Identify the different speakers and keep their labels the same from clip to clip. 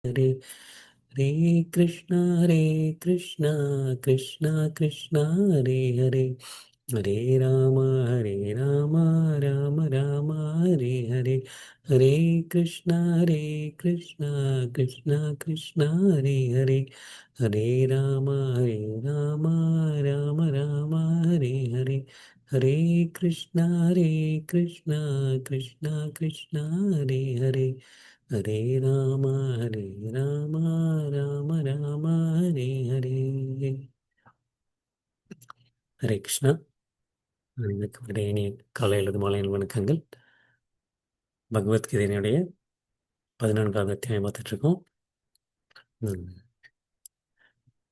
Speaker 1: हरे हरे हरे कृष्णा कृष्णा कृष्णा हरे हरे हरे राम राम राम हरे हरे हरे कृष्णा कृष्णा कृष्णा हरे हरे हरे राम राम हरे हरे हरे कृष्णा कृष्णा कृष्णा हरे हरे हरे राम हरे राम राम राम हरे हरे ஹரே கிருஷ்ணா. அனைவருக்கும் இனிய காலை அல்லது மாலை வணக்கங்கள். பகவத்கீதையினுடைய 14வது அத்தியாயம் பார்த்துட்டு இருக்கோம். ம்,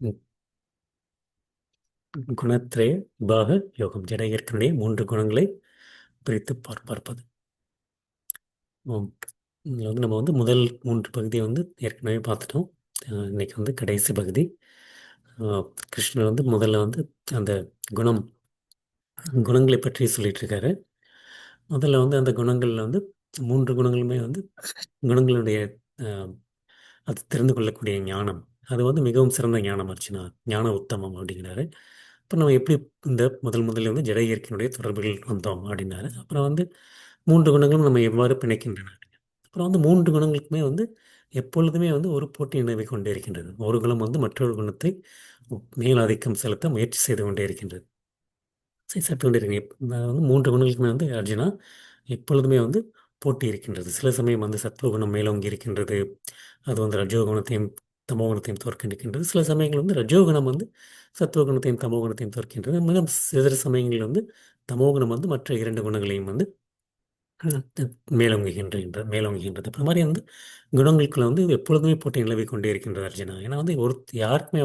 Speaker 1: ம், குணத்ரய பாக யோகம், ஜட இயற்கையினுடைய 3 குணங்களை பிரித்து பார்ப்பது. ஆம். இதில் நம்ம முதல் 3 பகுதியை ஏற்கனவே பார்த்துட்டோம். இன்னைக்கு கடைசி பகுதி. கிருஷ்ணர் முதல்ல அந்த குணம் குணங்களை பற்றி சொல்லிட்டு இருக்காரு. முதல்ல அந்த குணங்கள்ல 3 குணங்களுமே குணங்களுடைய அஹ், அது தெரிந்து கொள்ளக்கூடிய ஞானம். அது மிகவும் சிறந்த ஞானம் அர்ச்சனா, ஞான உத்தமம் அப்படிங்கிறாரு. இப்போ நம்ம எப்படி இந்த முதல்ல ஜட இயற்கையினுடைய தொடர்புகள் வந்தோம் அப்படின்னாரு. அப்புறம் 3 குணங்களும் நம்ம எவ்வாறு பிணைக்கின்றன. அப்புறம் 3 குணங்களுக்குமே எப்பொழுதுமே ஒரு போட்டி நிலவி கொண்டே இருக்கின்றது. ஒரு குணம் மற்றொரு குணத்தை மேலாதிக்கம் செலுத்த முயற்சி செய்து கொண்டே இருக்கின்றது. சரி, சற்று கொண்டே இருக்கீங்க. நான் 3 குணங்களுக்குமே அர்ஜுனா எப்பொழுதுமே போட்டி இருக்கின்றது. சில சமயம் சத்துவகுணம் மேலோங்கி இருக்கின்றது. அது ரஜோகுணத்தையும் தமோகுணத்தையும் தோற்கடிக்கின்றது. சில சமயங்கள் ரஜோகுணம் சத்துவகுணத்தையும் தமோகுணத்தையும் தோற்கின்றது. மேலும் சில சமயங்களில் தமோகுணம் மற்ற 2 குணங்களையும் மேலோங்குகின்றது. அப்புறம் மாதிரி குணங்களுக்குள்ள எப்பொழுதுமே போட்டி நிலவி கொண்டே இருக்கின்றது அர்ஜுனா. ஏன்னா ஒரு யாருக்குமே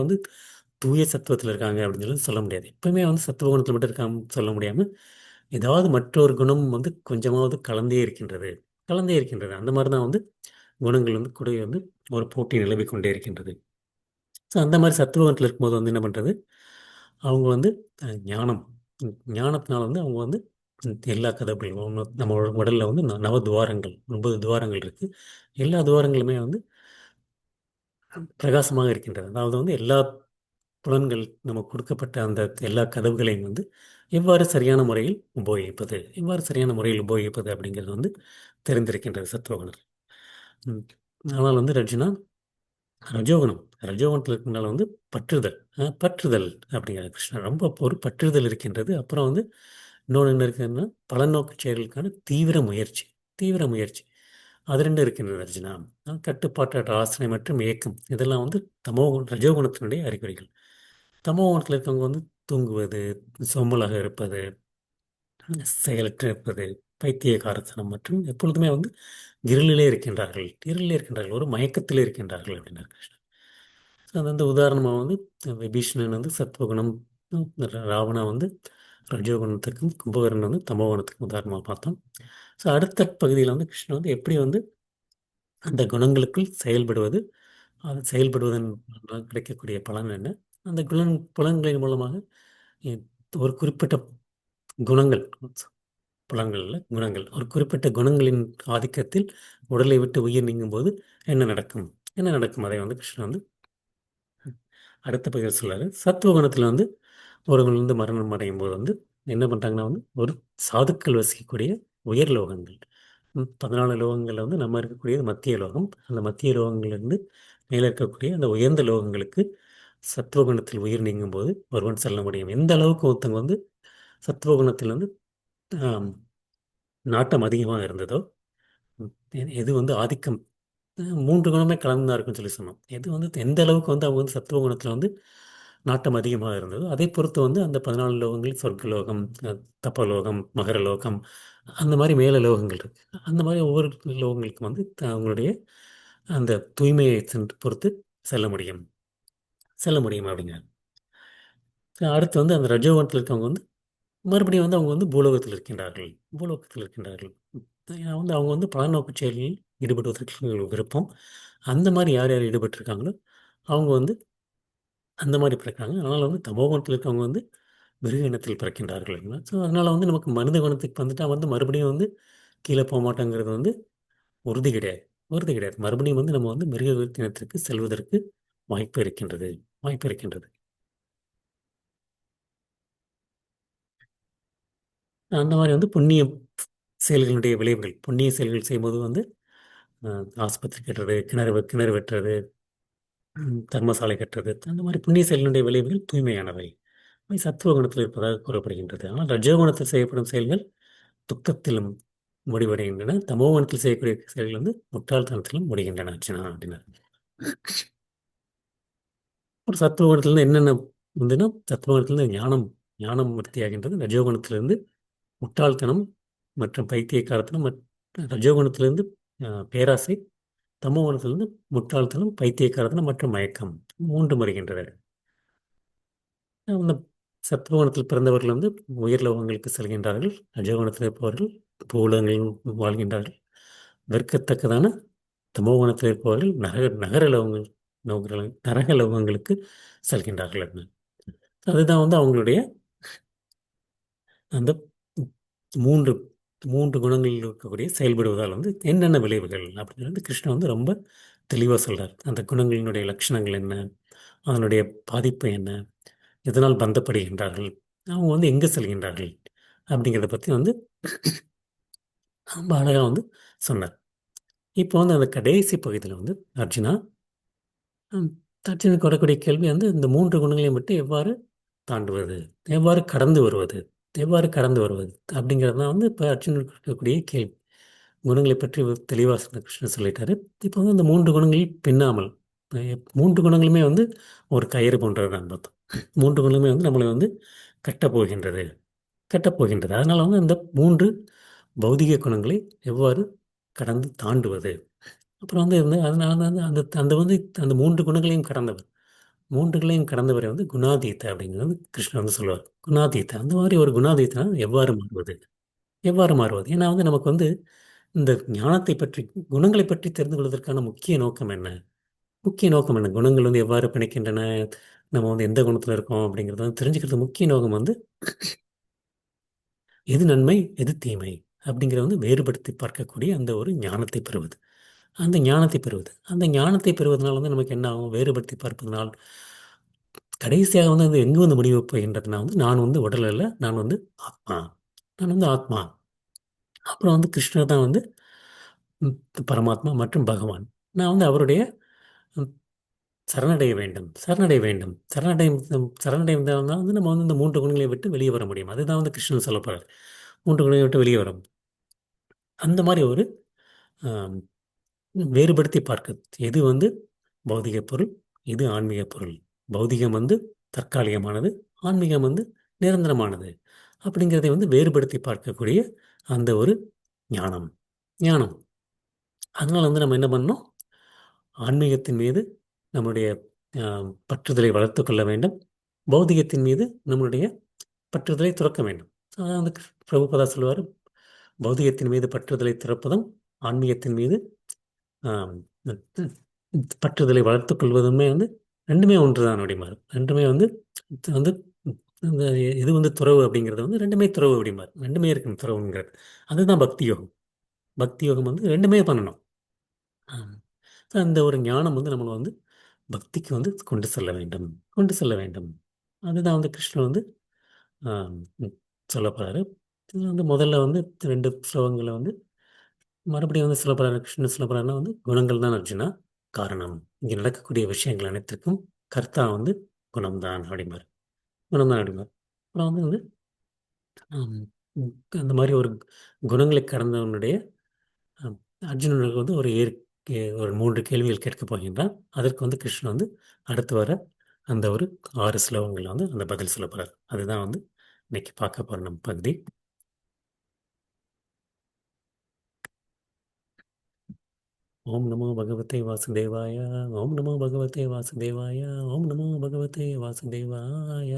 Speaker 1: தூய சத்துவத்தில் இருக்காங்க அப்படின்னு சொல்ல முடியாது. எப்பவுமே சத்துவ குணத்தில் மட்டும் இருக்காங்க சொல்ல முடியாமல் ஏதாவது மற்றொரு குணம் கொஞ்சமாவது கலந்தே இருக்கின்றது. அந்த மாதிரி தான் குணங்கள் கூட ஒரு போட்டி நிலவி கொண்டே இருக்கின்றது. ஸோ அந்த மாதிரி சத்துவகுணத்தில் இருக்கும்போது என்ன பண்ணுறது, அவங்க ஞானம் ஞானத்தினால் அவங்க எல்லா கதவுகளும் நம்ம உடலில் நவ துவாரங்கள் 9 துவாரங்கள் இருக்குது. எல்லா துவாரங்களுமே பிரகாசமாக இருக்கின்றது. அதாவது எல்லா புலன்கள் நமக்கு கொடுக்கப்பட்ட அந்த எல்லா கதவுகளையும் எவ்வாறு சரியான முறையில் உபயோகிப்பது, அப்படிங்கிறது தெரிந்திருக்கின்றது சத்துவகுணர். ம். ஆனால் ரஜினா ரஜோகுணம் ரஜோகுணத்தில் இருக்கிறனால பற்றுதல் பற்றுதல் அப்படிங்கிற கிருஷ்ணன் ரொம்ப ஒரு பற்றுதல் இருக்கின்றது. அப்புறம் இன்னொன்று என்ன இருக்குதுன்னா பலநோக்கு செயல்களுக்கான தீவிர முயற்சி அது 2 இருக்கின்றது அர்ஜுனா. கட்டுப்பாட்டற்ற ஆசனை மற்றும் ஏக்கம் இதெல்லாம் ரஜோகுணத்தினுடைய அறிகுறிகள். தமோகுணத்தில் இருக்கவங்க தூங்குவது, சோம்பலாக இருப்பது, செயலற்று இருப்பது, பைத்தியகாரத்தனம் மற்றும் எப்பொழுதுமே இருளிலே இருக்கின்றார்கள், ஒரு மயக்கத்திலே இருக்கின்றார்கள் அப்படின்னார் கிருஷ்ணன். ஸோ அது உதாரணமாக விபீஷணன் சத்துவகுணம், ராவணா ரஜோகுணத்துக்கும், கும்பகரன் தமோகுணத்துக்கும் உதாரணமாக பார்த்தோம். ஸோ அடுத்த பகுதியில் கிருஷ்ணன் எப்படி அந்த குணங்களுக்குள் செயல்படுவது, அது செயல்படுவதன் மூலமாக கிடைக்கக்கூடிய பலன் என்ன, அந்த புலன்களின் மூலமாக எ- ஒரு குறிப்பிட்ட குணங்கள் புலன்கள்ல குணங்கள் ஒரு குறிப்பிட்ட குணங்களின் ஆதிக்கத்தில் உடலை விட்டு உயிர் நீங்கும்போது என்ன நடக்கும் அதை கிருஷ்ணன் அடுத்த பகுதியில் சொல்றாரு. சத்துவ குணத்தில் ஒருவர்கள் மரணம் அடையும் போது என்ன பண்றாங்கன்னா ஒரு சாதுக்கள் வசிக்கக்கூடிய உயர் லோகங்கள், 14 லோகங்கள்ல நம்ம இருக்கக்கூடியது மத்திய லோகம். அந்த மத்திய லோகங்கள்லேருந்து மேலே இருக்கக்கூடிய அந்த உயர்ந்த லோகங்களுக்கு சத்துவகுணத்தில் உயிர் நீங்கும் போது ஒருவன் செல்ல முடியும். எந்த அளவுக்கு ஒருத்தங்க சத்துவகுணத்தில் ஆம், நாட்டம் அதிகமாக இருந்ததோ, எது ஆதிக்கம் 3 குணமே கலந்தா இருக்குன்னு சொல்லி சொன்னோம். எது எந்த அளவுக்கு அவங்க சத்துவ குணத்தில் நாட்டம் அதிகமாக இருந்ததோ அதை பொறுத்து அந்த 14 லோகங்கள் சொர்க்கலோகம், தப்பலோகம், மகரலோகம், அந்த மாதிரி மேல லோகங்கள் இருக்கு. அந்த மாதிரி ஒவ்வொரு லோகங்களுக்கும் அவங்களுடைய அந்த தூய்மையை சென்று பொறுத்து செல்ல முடியும் அப்படிங்க. அடுத்து அந்த ரஜோகுணத்தில் இருக்கவங்க மறுபடியும் அவங்க பூலோகத்தில் இருக்கின்றார்கள். ஏன்னா அவங்க பலநோக்கு செயலில் ஈடுபடுவதற்கு விருப்பம். அந்த மாதிரி யார் யார் ஈடுபட்டிருக்காங்களோ அவங்க அந்த மாதிரி பிறக்கிறாங்க. அதனால் தமோகுணத்தில் இருக்கவங்க மிருக இனத்தில் பிறக்கின்றார்கள். ஸோ அதனால் நமக்கு மனித குணத்துக்கு வந்துட்டால் மறுபடியும் கீழே போக மாட்டோங்கிறது உறுதி கிடையாது. வருது கிடையாது. மறுபடியும் வந்து நம்ம வந்து மிருக இனத்திற்கு செல்வதற்கு வாய்ப்பு இருக்கின்றது. வாய்ப்பு இருக்கின்றது. அந்த மாதிரி வந்து புண்ணிய செயல்களுடைய விளைவுகள், புண்ணிய செயல்கள் செய்யும்போது வந்து ஆஸ்பத்திரி கட்டுறது, கிணறு வெட்டுறது, தர்மசாலை கட்டுறது, அந்த மாதிரி புண்ணிய செயல்களுடைய விளைவுகள் தூய்மையானவை. அவை சத்துவ குணத்தில் இருப்பதாக கூறப்படுகின்றது. ஆனால் ரஜோகுணத்தில் செய்யப்படும் செயல்கள் துக்கத்திலும் முடிவடைகின்றன. தமோ குணத்தில் செய்யக்கூடிய செயல்கள் வந்து முட்டாள்தனத்திலும் முடிகின்றன அர்ச்சனா அப்படின்னாரு. ஒரு சத்துவ குணத்திலிருந்து என்னென்ன வந்துன்னா, சத்துவ குணத்திலிருந்து ஞானம் ஞானம் விருத்தியாகின்றது. ரஜோகுணத்திலிருந்து முட்டாள்தனம் மற்றும் பைத்தியக்காரத்தனம், ரஜோகுணத்திலிருந்து பேராசை, தமோ குணத்திலிருந்து முட்டாள்தனம், பைத்தியக்காரத்தனம் மற்றும் மயக்கம் மூன்று வருகின்றன. அந்த சத்துவகுணத்தில் பிறந்தவர்கள் வந்து உயர் லோகங்களுக்கு செல்கின்றார்கள். ரஜோகுணத்தில் இருப்பவர்கள் பூலோகங்களில் வாழ்கின்றார்கள். வெறுக்கத்தக்கதான தமோகுணத்தில் இருப்பவர்கள் நகர லோகங்கள் நரக லோகங்களுக்கு செல்கின்றார்கள் அப்படின்னு. அதுதான் வந்து அவங்களுடைய அந்த மூன்று மூன்று குணங்களில் இருக்கக்கூடிய செயல்படுவதால் வந்து என்னென்ன விளைவுகள் அப்படின்னு வந்து கிருஷ்ணன் வந்து ரொம்ப தெளிவாக சொல்றார். அந்த குணங்களினுடைய லட்சணங்கள் என்ன, அதனுடைய பாதிப்பு என்ன, எதனால் பந்தப்படுகின்றார்கள், அவங்க வந்து எங்கே செல்கின்றார்கள் அப்படிங்கிறத பற்றி வந்து ரொம்ப அழகாக வந்து சொன்னார். இப்போ வந்து அந்த கடைசி பகுதியில் வந்து அர்ஜுனா, ஹம், அர்ஜுனுக்கு வரக்கூடிய கேள்வி வந்து இந்த மூன்று குணங்களையும் விட்டு எவ்வாறு தாண்டுவது, எவ்வாறு கடந்து வருவது, எவ்வாறு கடந்து வருவது அப்படிங்கிறது தான் வந்து இப்போ அர்ஜுனுக்கு இருக்கக்கூடிய கேள்வி. குணங்களை பற்றி தெளிவாக கிருஷ்ணன் சொல்லிட்டாரு. இப்போ வந்து இந்த மூன்று குணங்களில் பின்னாமல், மூன்று குணங்களுமே வந்து ஒரு கயிறு போன்றது தான் பார்த்தோம். மூன்று குணங்களுமே வந்து நம்மளை வந்து கட்டப்போகின்றது, கட்டப்போகின்றது. அதனால் வந்து அந்த மூன்று பௌதிக குணங்களை எவ்வாறு கடந்து தாண்டுவது. அப்புறம் வந்து அதனால வந்து அந்த அந்த வந்து அந்த மூன்று குணங்களையும் கடந்தவர், மூன்றுகளையும் கடந்தவரை வந்து குணாதீத்த அப்படிங்கிறது வந்து கிருஷ்ணர் வந்து சொல்லுவார். குணாதீத்த அந்த மாதிரி ஒரு குணாதீத்தனா எவ்வாறு மாறுவது, எவ்வாறு மாறுவது. ஏன்னா வந்து நமக்கு வந்து இந்த ஞானத்தை பற்றி, குணங்களை பற்றி தெரிந்து கொள்வதற்கான முக்கிய நோக்கம் என்ன, முக்கிய நோக்கம் என்ன, குணங்கள் வந்து எவ்வாறு பிணைக்கின்றன, நம்ம வந்து எந்த குணத்தில் இருக்கோம் அப்படிங்கிறத வந்து தெரிஞ்சுக்கிறது முக்கிய நோக்கம் வந்து எது நன்மை எது தீமை அப்படிங்கிறத வந்து வேறுபடுத்தி பார்க்கக்கூடிய அந்த ஒரு ஞானத்தை பெறுவது. அந்த ஞானத்தை பெறுவது, அந்த ஞானத்தை பெறுவதனால வந்து நமக்கு என்ன ஆகும், வேறுபடுத்தி பார்ப்பதனால் கடைசியாக வந்து அது எங்கே வந்து முடிவு போகின்றதுனா வந்து நான் வந்து உடல் அல்ல, நான் வந்து ஆத்மா, நான் வந்து ஆத்மா. அப்புறம் வந்து கிருஷ்ணர் தான் வந்து ம், பரமாத்மா மற்றும் பகவான். நான் வந்து அவருடைய ம், சரணடைய வேண்டும், சரணடைய வேண்டும், சரணடைந்தால் தான் வந்து நம்ம வந்து இந்த மூன்று குணங்களை விட்டு வெளியே வர முடியும். அதுதான் வந்து கிருஷ்ணன் சொல்ல போறார். மூன்று குணங்களை விட்டு வெளியே வரும். அந்த மாதிரி ஒரு ஆம், வேறுபடுத்தி பார்க்க, எது வந்து பௌதிக பொருள், இது ஆன்மீக பொருள். பௌதிகம் வந்து தற்காலிகமானது, ஆன்மீகம் வந்து நிரந்தரமானது அப்படிங்கிறதை வந்து வேறுபடுத்தி பார்க்கக்கூடிய அந்த ஒரு ஞானம், ஞானம். அதனால் வந்து நம்ம என்ன பண்ணணும், ஆன்மீகத்தின் மீது நம்முடைய பற்றுதலை வளர்த்து கொள்ள வேண்டும், பௌதிகத்தின் மீது நம்முடைய பற்றுதலை துறக்க வேண்டும். அதான் வந்து பிரபுபதா சொல்லுவார், பௌதிகத்தின் மீது பற்றுதலை துறப்பதும் ஆன்மீகத்தின் மீது ஆம், பற்றுதலை வளர்த்துக் கொள்வதுமே வந்து ரெண்டுமே ஒன்று தான் அப்படிம்பார். ரெண்டுமே வந்து இது வந்து இந்த இது வந்து துறவு அப்படிங்கிறது வந்து ரெண்டுமே துறவு அப்படிம்பார். ரெண்டுமே இருக்கணும் துறவுங்கிறது. அதுதான் பக்தி யோகம். பக்தி யோகம் வந்து ரெண்டுமே பண்ணணும். ஆம். அந்த ஒரு ஞானம் வந்து நம்மளை வந்து பக்திக்கு வந்து கொண்டு செல்ல வேண்டும், கொண்டு செல்ல வேண்டும். அதுதான் வந்து கிருஷ்ணன் வந்து ஆம், சொல்ல போறாரு. இது வந்து முதல்ல வந்து ரெண்டு ஸ்லோகங்களை வந்து மறுபடியும் வந்து சொல்ல போறாரு. கிருஷ்ணன் சொல்ல போறாருன்னா வந்து குணங்கள் தான் அர்ஜுனா காரணம். இங்கே நடக்கக்கூடிய விஷயங்கள் அனைத்திற்கும் கர்த்தா வந்து குணம்தான் அப்படிம்பார். குணம்தான் அப்படிம்பார். அப்புறம் வந்து ஆம், உம், அந்த மாதிரி ஒரு குணங்களை கடந்தவனுடைய ஆம், அர்ஜுனனுக்கு வந்து ஒரு மூன்று கேள்விகள் கேட்கப் போகின்றான். அதற்கு வந்து கிருஷ்ணன் வந்து அடுத்து வர அந்த ஒரு 6 ஸ்லோகங்கள் வந்து அந்த பதில் சொல்ல போறார். அதுதான் வந்து இன்னைக்கு பார்க்க போற நம்ம பகுதி. ஓம் நமோ பகவதே வாசுதேவாய. ஓம் நமோ பகவதே வாசுதேவாய. ஓம் நமோ பகவதே வாசுதேவாய.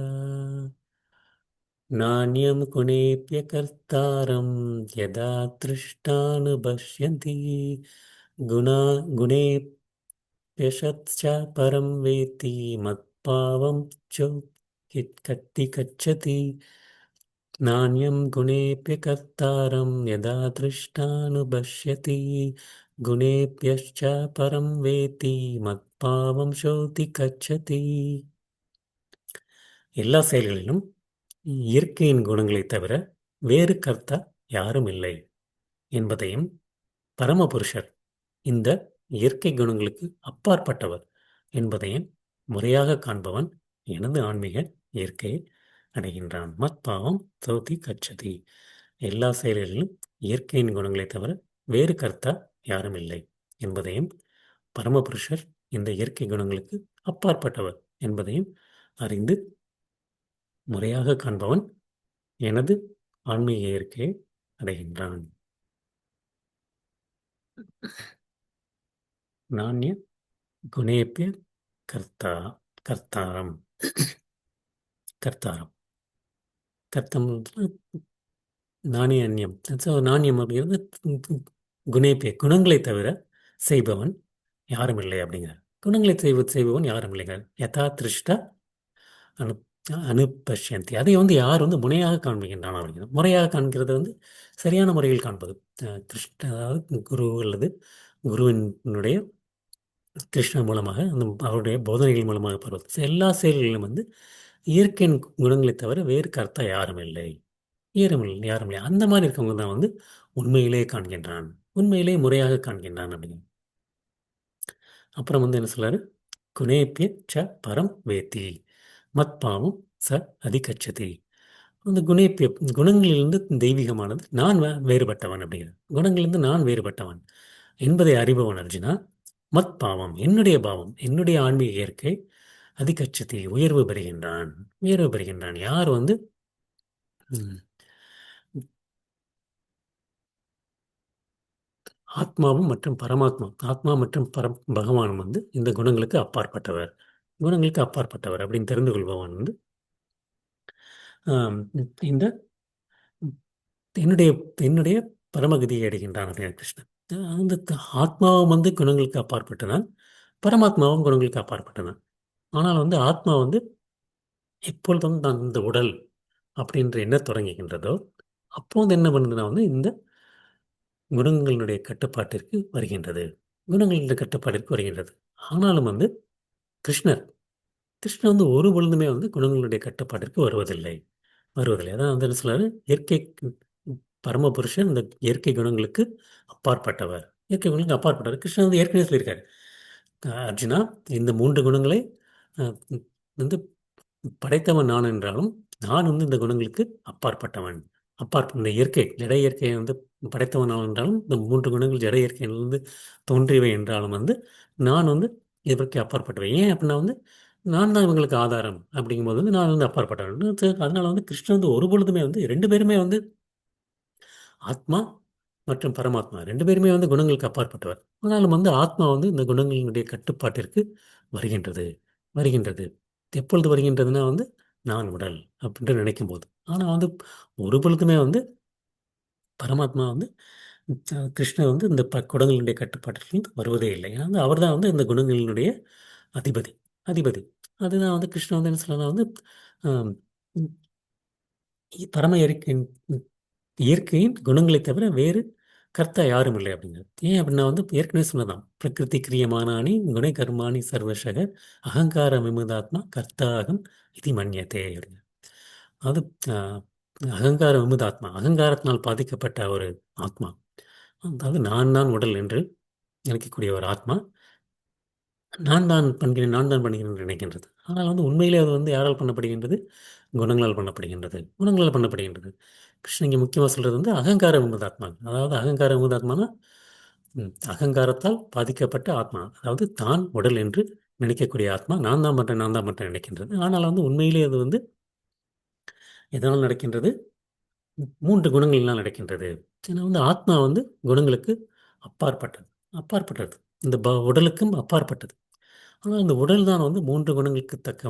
Speaker 1: नान्यं गुणेभ्यकर्तारं यदा दृष्टानुपश्यन्ति गुणा गुणेभ्यश्च परं वेत्ति मत्भावं च कत्ति गच्छति नान्यं गुणेभ्यकर्तारं यदा दृष्टानुपश्यति குணேபியश्च பரம் வேத்தி மத்பாவம் சோதி கச்சதி. எல்லா செயல்களிலும் இயற்கையின் குணங்களைத் தவிர வேறு கர்த்தா யாரும் இல்லை என்பதையும், பரமபுருஷர் இந்த இயற்கை குணங்களுக்கு அப்பாற்பட்டவர் என்பதையும் முறையாக காண்பவன் எனது ஆன்மீக இயற்கையை அடைகின்றான். மத்பாவம் சோதி கச்சதி. எல்லா செயல்களிலும் இயற்கையின் குணங்களைத் தவிர வேறு கர்த்தா யாரும் இல்லை என்பதையும், பரமபுருஷர் இந்த இயற்கை குணங்களுக்கு அப்பாற்பட்டவர் என்பதையும் அறிந்து முறையாக காண்பவன் எனது ஆன்மீக இயற்கையை அடைகின்றான். நானிய குணேபிய கர்த்தா கர்த்தாரம் கர்த்தாரம் கர்த்தம் நாணய அந்நியம். ஸோ நாணயம் அப்படிங்கிறது குணேபிய குணங்களை தவிர செய்பவன் யாரும் இல்லை அப்படிங்கிறார். குணங்களை செய்பவன் யாரும் இல்லைங்க. யதா திருஷ்டா அனு அனுபஷ்யந்தி. அதை யார் முனையாக காண்பிக்கின்றான் அப்படிங்கிறது. முறையாக காண்கிறது சரியான முறையில் காண்பது. கிருஷ்ண, அதாவது குரு அல்லது குருவினுடைய கிருஷ்ண மூலமாக அவருடைய போதனைகள் மூலமாக பருவது. எல்லா செயல்களிலும் இயற்கையின் குணங்களை தவிர வேறு கர்த்தா யாரும் இல்லை, யாரும் இல்லை. அந்த மாதிரி இருக்கவங்க தான் உண்மையிலே காண்கின்றான், உண்மையிலே முறையாக காண்கின்றான் அப்படின்னு. அப்புறம் என்ன சொல்றாரு? குணேபிய ச பரம் வேத்தி மத்பாவம் ச அதிகச்சதி. அந்த குணேபிய குணங்களிலிருந்து தெய்வீகமானது நான் வேறுபட்டவன் அப்படிங்கிறது. குணங்களிலிருந்து நான் வேறுபட்டவன் என்பதை அறிபவன் அர்ஜுனா. மத் பாவம் என்னுடைய பாவம், என்னுடைய ஆன்மீக இயற்கை அதிகச்சதி உயர்வு பெறுகின்றான். உயர்வு பெறுகின்றான். யார் ம், ஆத்மாவும் மற்றும் பரமாத்மா, ஆத்மா மற்றும் பகவானும் இந்த குணங்களுக்கு அப்பாற்பட்டவர், குணங்களுக்கு அப்பாற்பட்டவர் அப்படின்னு தெரிந்து கொள்பவன் இந்த என்னுடைய என்னுடைய பரமகதியை அடைகின்றான் அப்படின்னு கிருஷ்ணன். அந்த ஆத்மாவும் குணங்களுக்கு அப்பாற்பட்டதான், பரமாத்மாவும் குணங்களுக்கு அப்பாற்பட்டதான். ஆனால் ஆத்மா எப்பொழுதும் தான் இந்த உடல் அப்படின்ற என்ன தொடங்குகின்றதோ அப்போது என்ன பண்ணுதுன்னா இந்த குணங்களினுடைய கட்டுப்பாட்டிற்கு வருகின்றது, குணங்களின் கட்டுப்பாட்டிற்கு வருகின்றது. ஆனாலும் கிருஷ்ணர் கிருஷ்ணர் ஒரு பொழுதுமே குணங்களுடைய கட்டுப்பாட்டிற்கு வருவதில்லை, வருவதில்லை. அதான் என்ன சொல்றாரு? இயற்கை பரமபுருஷன் இந்த இயற்கை குணங்களுக்கு அப்பாற்பட்டவர், இயற்கை குணங்களுக்கு அப்பாற்பட்டவர். கிருஷ்ணன் ஏற்கனவே சொல்லியிருக்காரு, அர்ஜுனா இந்த 3 குணங்களை வந்து படைத்தவன் நான் என்றாலும் நான் இந்த குணங்களுக்கு அப்பாற்பட்டவன். இந்த இயற்கை ஜட இயற்கையை படைத்தவன் நான் என்றாலும் இந்த 3 குணங்கள் ஜட இயற்கையிலிருந்து தோன்றியவை என்றாலும் நான் இதற்கு அப்பாற்பட்டவை. ஏன் அப்படின்னா நான் தான் இவங்களுக்கு ஆதாரம் அப்படிங்கும்போது நான் அப்பாற்பட்டவன். அதனால கிருஷ்ணன் ஒரு பொழுதுமே 2 பேருமே ஆத்மா மற்றும் பரமாத்மா 2 பேருமே குணங்களுக்கு அப்பாற்பட்டவர். ஆனாலும் ஆத்மா இந்த குணங்களினுடைய கட்டுப்பாட்டிற்கு வருகின்றது, வருகின்றது. எப்பொழுது வருகின்றதுன்னா நான் உடல் அப்படின்ட்டு நினைக்கும் போது. ஆனால் ஒரு பொழுதுமே பரமாத்மா கிருஷ்ணர் இந்த குணங்களினுடைய கட்டுப்பாட்டிற்கு வருவதே இல்லை. ஏன்னா அவர் தான் இந்த குணங்களினுடைய அதிபதி, அதிபதி. அதுதான் கிருஷ்ணன் என்ன சொல்லலாம் ஆம், பரம இயற்கையின் குணங்களை தவிர வேறு கர்த்தா யாரும் இல்லை அப்படிங்கிறது. ஏன் அப்படின்னா ஏற்கனவே சொன்னதான், பிரகிருதி கிரியமானானி குணை கர்மாணி சர்வசக அகங்கார விமுதாத்மா கர்த்தாகம் இது மன்யத்தே அப்படிங்க. அது அகங்கார விமுதாத்மா, அகங்காரத்தினால் பாதிக்கப்பட்ட ஒரு ஆத்மா, அதாவது நான் தான் உடல் என்று நினைக்கக்கூடிய ஒரு ஆத்மா நான் தான் பண்ணுகிறேன், நான் தான் பண்ணுகிறேன் என்று நினைக்கின்றது. ஆனால் உண்மையிலே அது யாரால் பண்ணப்படுகின்றது? குணங்களால் பண்ணப்படுகின்றது, குணங்களால் பண்ணப்படுகின்றது. கிருஷ்ணன் இங்கே முக்கியமாக சொல்கிறது அகங்கார விமுதாத்மா. அதாவது அகங்கார விமுதாத்மானா அகங்காரத்தால் பாதிக்கப்பட்ட ஆத்மா, அதாவது தான் உடல் என்று நினைக்கக்கூடிய ஆத்மா நான் தான் பண்ணுறேன், நான் தான் பண்ணுறேன் நினைக்கின்றது. ஆனால் உண்மையிலே அது எதனால் நடக்கின்றது? 3 குணங்களினால் நடக்கின்றது. ஏன்னா ஆத்மா குணங்களுக்கு அப்பாற்பட்டது, அப்பாற்பட்டது. இந்த உடலுக்கும் அப்பாற்பட்டது. ஆனால் இந்த உடல் தான் 3 குணங்களுக்கு தக்க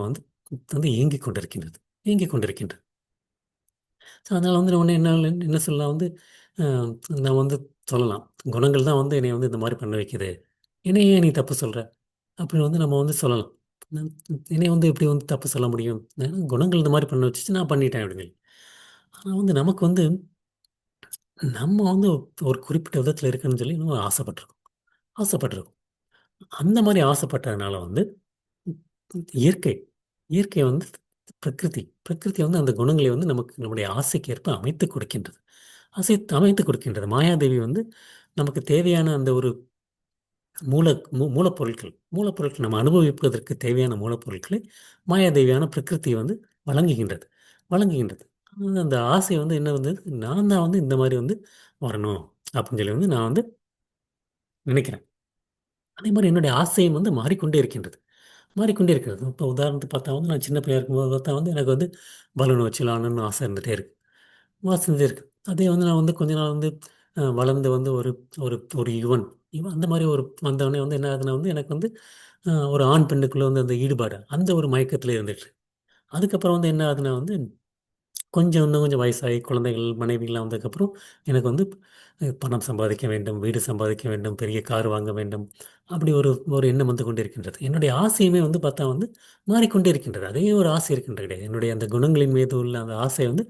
Speaker 1: இயங்கிக் கொண்டிருக்கின்றது, இயங்கிக் கொண்டிருக்கின்றது. ஸோ அதனால் ஒன்று என்ன என்ன சொல்லலாம் நான் சொல்லலாம், குணங்கள் தான் என்னை இந்த மாதிரி பண்ண வைக்குது, என்னையே நீ தப்பு சொல்கிற அப்படின்னு நம்ம சொல்லலாம். என்னை இப்படி தப்பு சொல்ல முடியும், குணங்கள் இந்த மாதிரி பண்ண வச்சுச்சு நான் பண்ணிட்டேன் அப்படின்னு. ஆனால் நமக்கு நம்ம ஒரு குறிப்பிட்ட விதத்தில் இருக்குன்னு சொல்லி நம்ம ஆசைப்பட்டிருக்கோம். ஆசைப்பட்டிருக்கோம். அந்த மாதிரி ஆசைப்பட்டதுனால வந்து இயற்கை இயற்கை வந்து பிரகிருதி வந்து அந்த குணங்களை வந்து நமக்கு நம்முடைய ஆசைக்கு ஏற்ப அமைத்து கொடுக்கின்றது. அமைத்து கொடுக்கின்றது. மாயாதேவி வந்து நமக்கு தேவையான அந்த ஒரு மூல மூலப்பொருட்கள் நம்ம அனுபவிப்பதற்கு தேவையான மூலப்பொருட்களை மாயாதேவியான பிரகிருதி வந்து வழங்குகின்றது வழங்குகின்றது. அந்த ஆசை வந்து என்ன வந்து, நான் தான் வந்து இந்த மாதிரி வந்து வரணும் அப்படின்னு சொல்லி வந்து நான் வந்து நினைக்கிறேன். அதே மாதிரி என்னுடைய ஆசையும் வந்து மாறிக்கொண்டே இருக்கின்றது. மாறிக்கொண்டே இருக்கிறது. இப்போ உதாரணத்துக்கு பார்த்தா வந்து நான் சின்ன பையன் இருக்கும்போது பார்த்தா வந்து எனக்கு வந்து பலூன் வச்சு விளாடணும்னு ஆசை இருந்துகிட்டே இருக்கு. ஆசை இருந்துகிட்டே இருக்கு. அதே வந்து நான் வந்து கொஞ்ச நாள் வந்து வளர்ந்து வந்து ஒரு ஒரு ஒரு யுவன் யுவன் அந்த மாதிரி ஒரு வந்தவொடனே வந்து என்ன ஆகுதுன்னா வந்து எனக்கு வந்து ஒரு ஆண் பெண்ணுக்குள்ள வந்து அந்த ஈடுபாடு அந்த ஒரு மயக்கத்தில் இருந்துட்டு அதுக்கப்புறம் வந்து என்ன ஆகுதுன்னா வந்து கொஞ்சம் இன்னும் கொஞ்சம் வயசாகி குழந்தைகள் மனைவிகள்லாம் வந்ததுக்கப்புறம் எனக்கு வந்து பணம் சம்பாதிக்க வேண்டும், வீடு சம்பாதிக்க வேண்டும், பெரிய கார் வாங்க வேண்டும், அப்படி ஒரு ஒரு எண்ணம் வந்து கொண்டே இருக்கின்றது. என்னுடைய ஆசையுமே வந்து பார்த்தா வந்து மாறிக்கொண்டே இருக்கின்றது. அதே ஒரு ஆசை இருக்கின்றது கிடையாது. என்னுடைய அந்த குணங்களின் மீது உள்ள அந்த ஆசை வந்து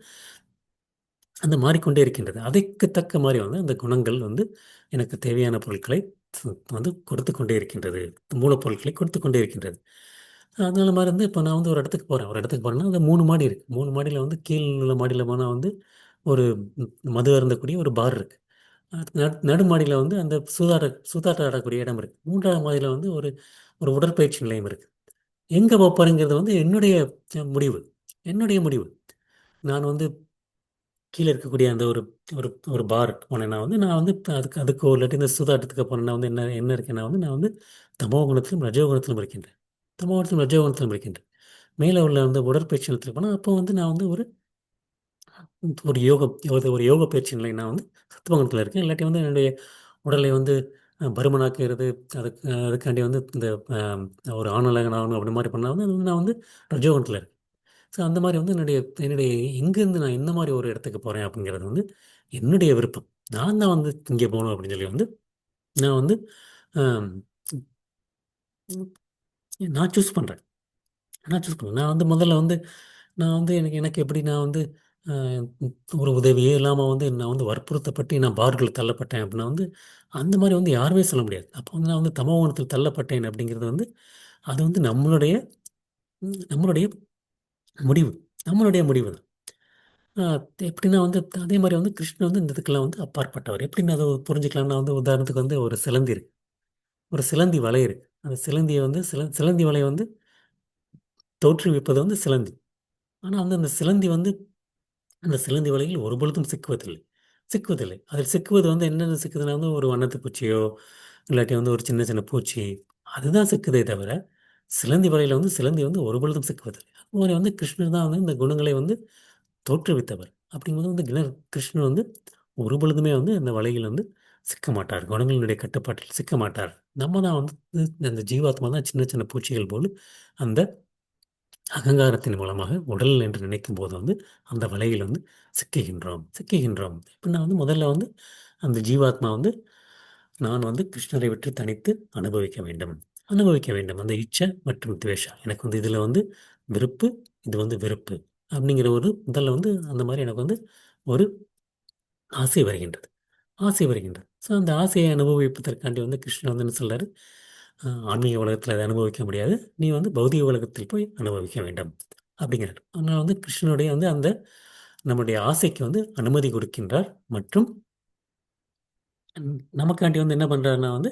Speaker 1: அந்த மாறிக்கொண்டே இருக்கின்றது. அதற்கு தக்க மாதிரி வந்து அந்த குணங்கள் வந்து எனக்கு தேவையான பொருட்களை வந்து கொடுத்து கொண்டே இருக்கின்றது. மூலப்பொருட்களை கொடுத்து கொண்டே இருக்கின்றது. அதனால மாதிரி வந்து இப்போ நான் வந்து ஒரு இடத்துக்கு போகிறேன். ஒரு இடத்துக்கு போகிறேன்னா அது 3 மாடி இருக்குது. 3 மாடியில் வந்து கீழ் உள்ள மாடியில் போனால் வந்து ஒரு மது அருந்தக்கூடிய ஒரு பார் இருக்குது. நடு மாடியில் வந்து அந்த சூதாட்டம் ஆடக்கூடிய இடம் இருக்குது. 3ஆவது மாடியில் வந்து ஒரு ஒரு உடற்பயிற்சி நிலையம் இருக்குது. எங்கே போகிறேங்கிறது வந்து என்னுடைய முடிவு. என்னுடைய முடிவு. நான் வந்து கீழே இருக்கக்கூடிய அந்த ஒரு ஒரு ஒரு பார் போனேன்னா வந்து நான் வந்து இப்ப அதுக்கு அதுக்கு ஒரு இல்லாட்டி இந்த சூதாட்டத்துக்கு போனேன்னா வந்து என்ன என்ன இருக்கேன்னா வந்து நான் வந்து தமோ குணத்திலும் ரஜோ குணத்திலும் இருக்கின்றேன். தமோ குணத்திலும் ரஜோ குணத்திலும் இருக்கின்றேன். மேலே உள்ள அந்த உடற்பயிற்சி நிலத்தில் போனால் அப்போ வந்து நான் வந்து ஒரு ஒரு ஒரு யோக பயிற்சி நிலை நான் வந்து சத்துவகுணத்தில் இருக்கேன். இல்லாட்டி வந்து என்னுடைய உடலை வந்து பருமனாக்குறது அதுக்காண்டி வந்து இந்த ஒரு ஆணழகன் ஆகணும் அப்படி மாதிரி பண்ணால் வந்து அது வந்து நான் வந்து ரஜோகுணத்தில் இருக்கேன். ஸோ அந்த மாதிரி வந்து என்னுடைய எங்கேருந்து நான் எந்த மாதிரி ஒரு இடத்துக்கு போகிறேன் அப்படிங்கிறது வந்து என்னுடைய விருப்பம். நான் தான் வந்து இங்கே போகணும் அப்படின்னு சொல்லி வந்து நான் வந்து ஆம், நான் சூஸ் பண்ணுறேன். நான் வந்து முதல்ல வந்து நான் வந்து எனக்கு எனக்கு எப்படி நான் வந்து அஹ், ஒரு உதவியே இல்லாமல் வந்து நான் வந்து வற்புறுத்தப்பட்டு நான் பார்கள் தள்ளப்பட்டேன் அப்படின்னா வந்து அந்த மாதிரி வந்து யாருமே சொல்ல முடியாது. அப்போ வந்து நான் வந்து தமோகுணத்தில் தள்ளப்பட்டேன் அப்படிங்கிறது வந்து அது வந்து நம்மளுடைய முடிவு. நம்மளுடைய முடிவு தான். ஆஹ் எப்படின்னா வந்து அதே மாதிரி வந்து கிருஷ்ணன் வந்து இந்த இதுக்கெல்லாம் வந்து அப்பாற்பட்டவர். எப்படின்னு அதை புரிஞ்சுக்கலாம்னா வந்து உதாரணத்துக்கு வந்து ஒரு சிலந்தி இருக்கு. ஒரு சிலந்தி வலை இருக்கு. அந்த சிலந்தியை வந்து சிலந்தி வலையை வந்து தோற்றுவிப்பது வந்து சிலந்தி. ஆனால் வந்து அந்த சிலந்தி வலையில் ஒரு பொழுதும் சிக்குவதில்லை. சிக்குவதில்லை. அதில் சிக்குவது வந்து என்னென்ன சிக்குதுன்னா வந்து ஒரு வண்ணத்து பூச்சியோ இல்லாட்டி வந்து ஒரு சின்ன சின்ன பூச்சி அதுதான் சிக்குதே தவிர சிலந்தி வலையில் வந்து சிலந்தி வந்து ஒரு பொழுதும் சிக்குவதில்லை. அதுமாதிரி வந்து கிருஷ்ணர் தான் வந்து இந்த குணங்களை வந்து தோற்றுவித்தவர். அப்படிங்கும்போது வந்து கிருஷ்ணர் வந்து ஒரு பொழுதுமே வந்து அந்த வலையில் வந்து சிக்க மாட்டார். குணங்களினுடைய கட்டுப்பாட்டில் சிக்க மாட்டார். நம்ம தான் வந்து அந்த ஜீவாத்மா தான் சின்ன சின்ன பூச்சிகள் போல் அந்த அகங்காரத்தின் மூலமாக உடல் என்று நினைக்கும் போது வந்து அந்த வலையில் வந்து சிக்குகின்றோம். எப்படின்னா வந்து முதல்ல வந்து அந்த ஜீவாத்மா வந்து நான் வந்து கிருஷ்ணரை விட்டு தனித்து அனுபவிக்க வேண்டும் அந்த இச்சை மற்றும் துவேஷா எனக்கு வந்து இதில் வந்து விருப்பு, இது வந்து வெறுப்பு அப்படிங்கிற ஒரு முதல்ல வந்து அந்த மாதிரி எனக்கு வந்து ஒரு ஆசை வருகின்றது. ஸோ அந்த ஆசையை அனுபவிப்பதற்காண்டி வந்து கிருஷ்ணர் வந்து என்ன சொல்றாரு, ஆன்மீக உலகத்தில் அதை அனுபவிக்க முடியாது, நீ வந்து பௌதிக உலகத்தில் போய் அனுபவிக்க வேண்டும் அப்படிங்கிறார். அதனால் வந்து கிருஷ்ணனுடைய வந்து அந்த நம்முடைய ஆசைக்கு வந்து அனுமதி கொடுக்கின்றார். மற்றும் நமக்காண்டி வந்து என்ன பண்றாருன்னா வந்து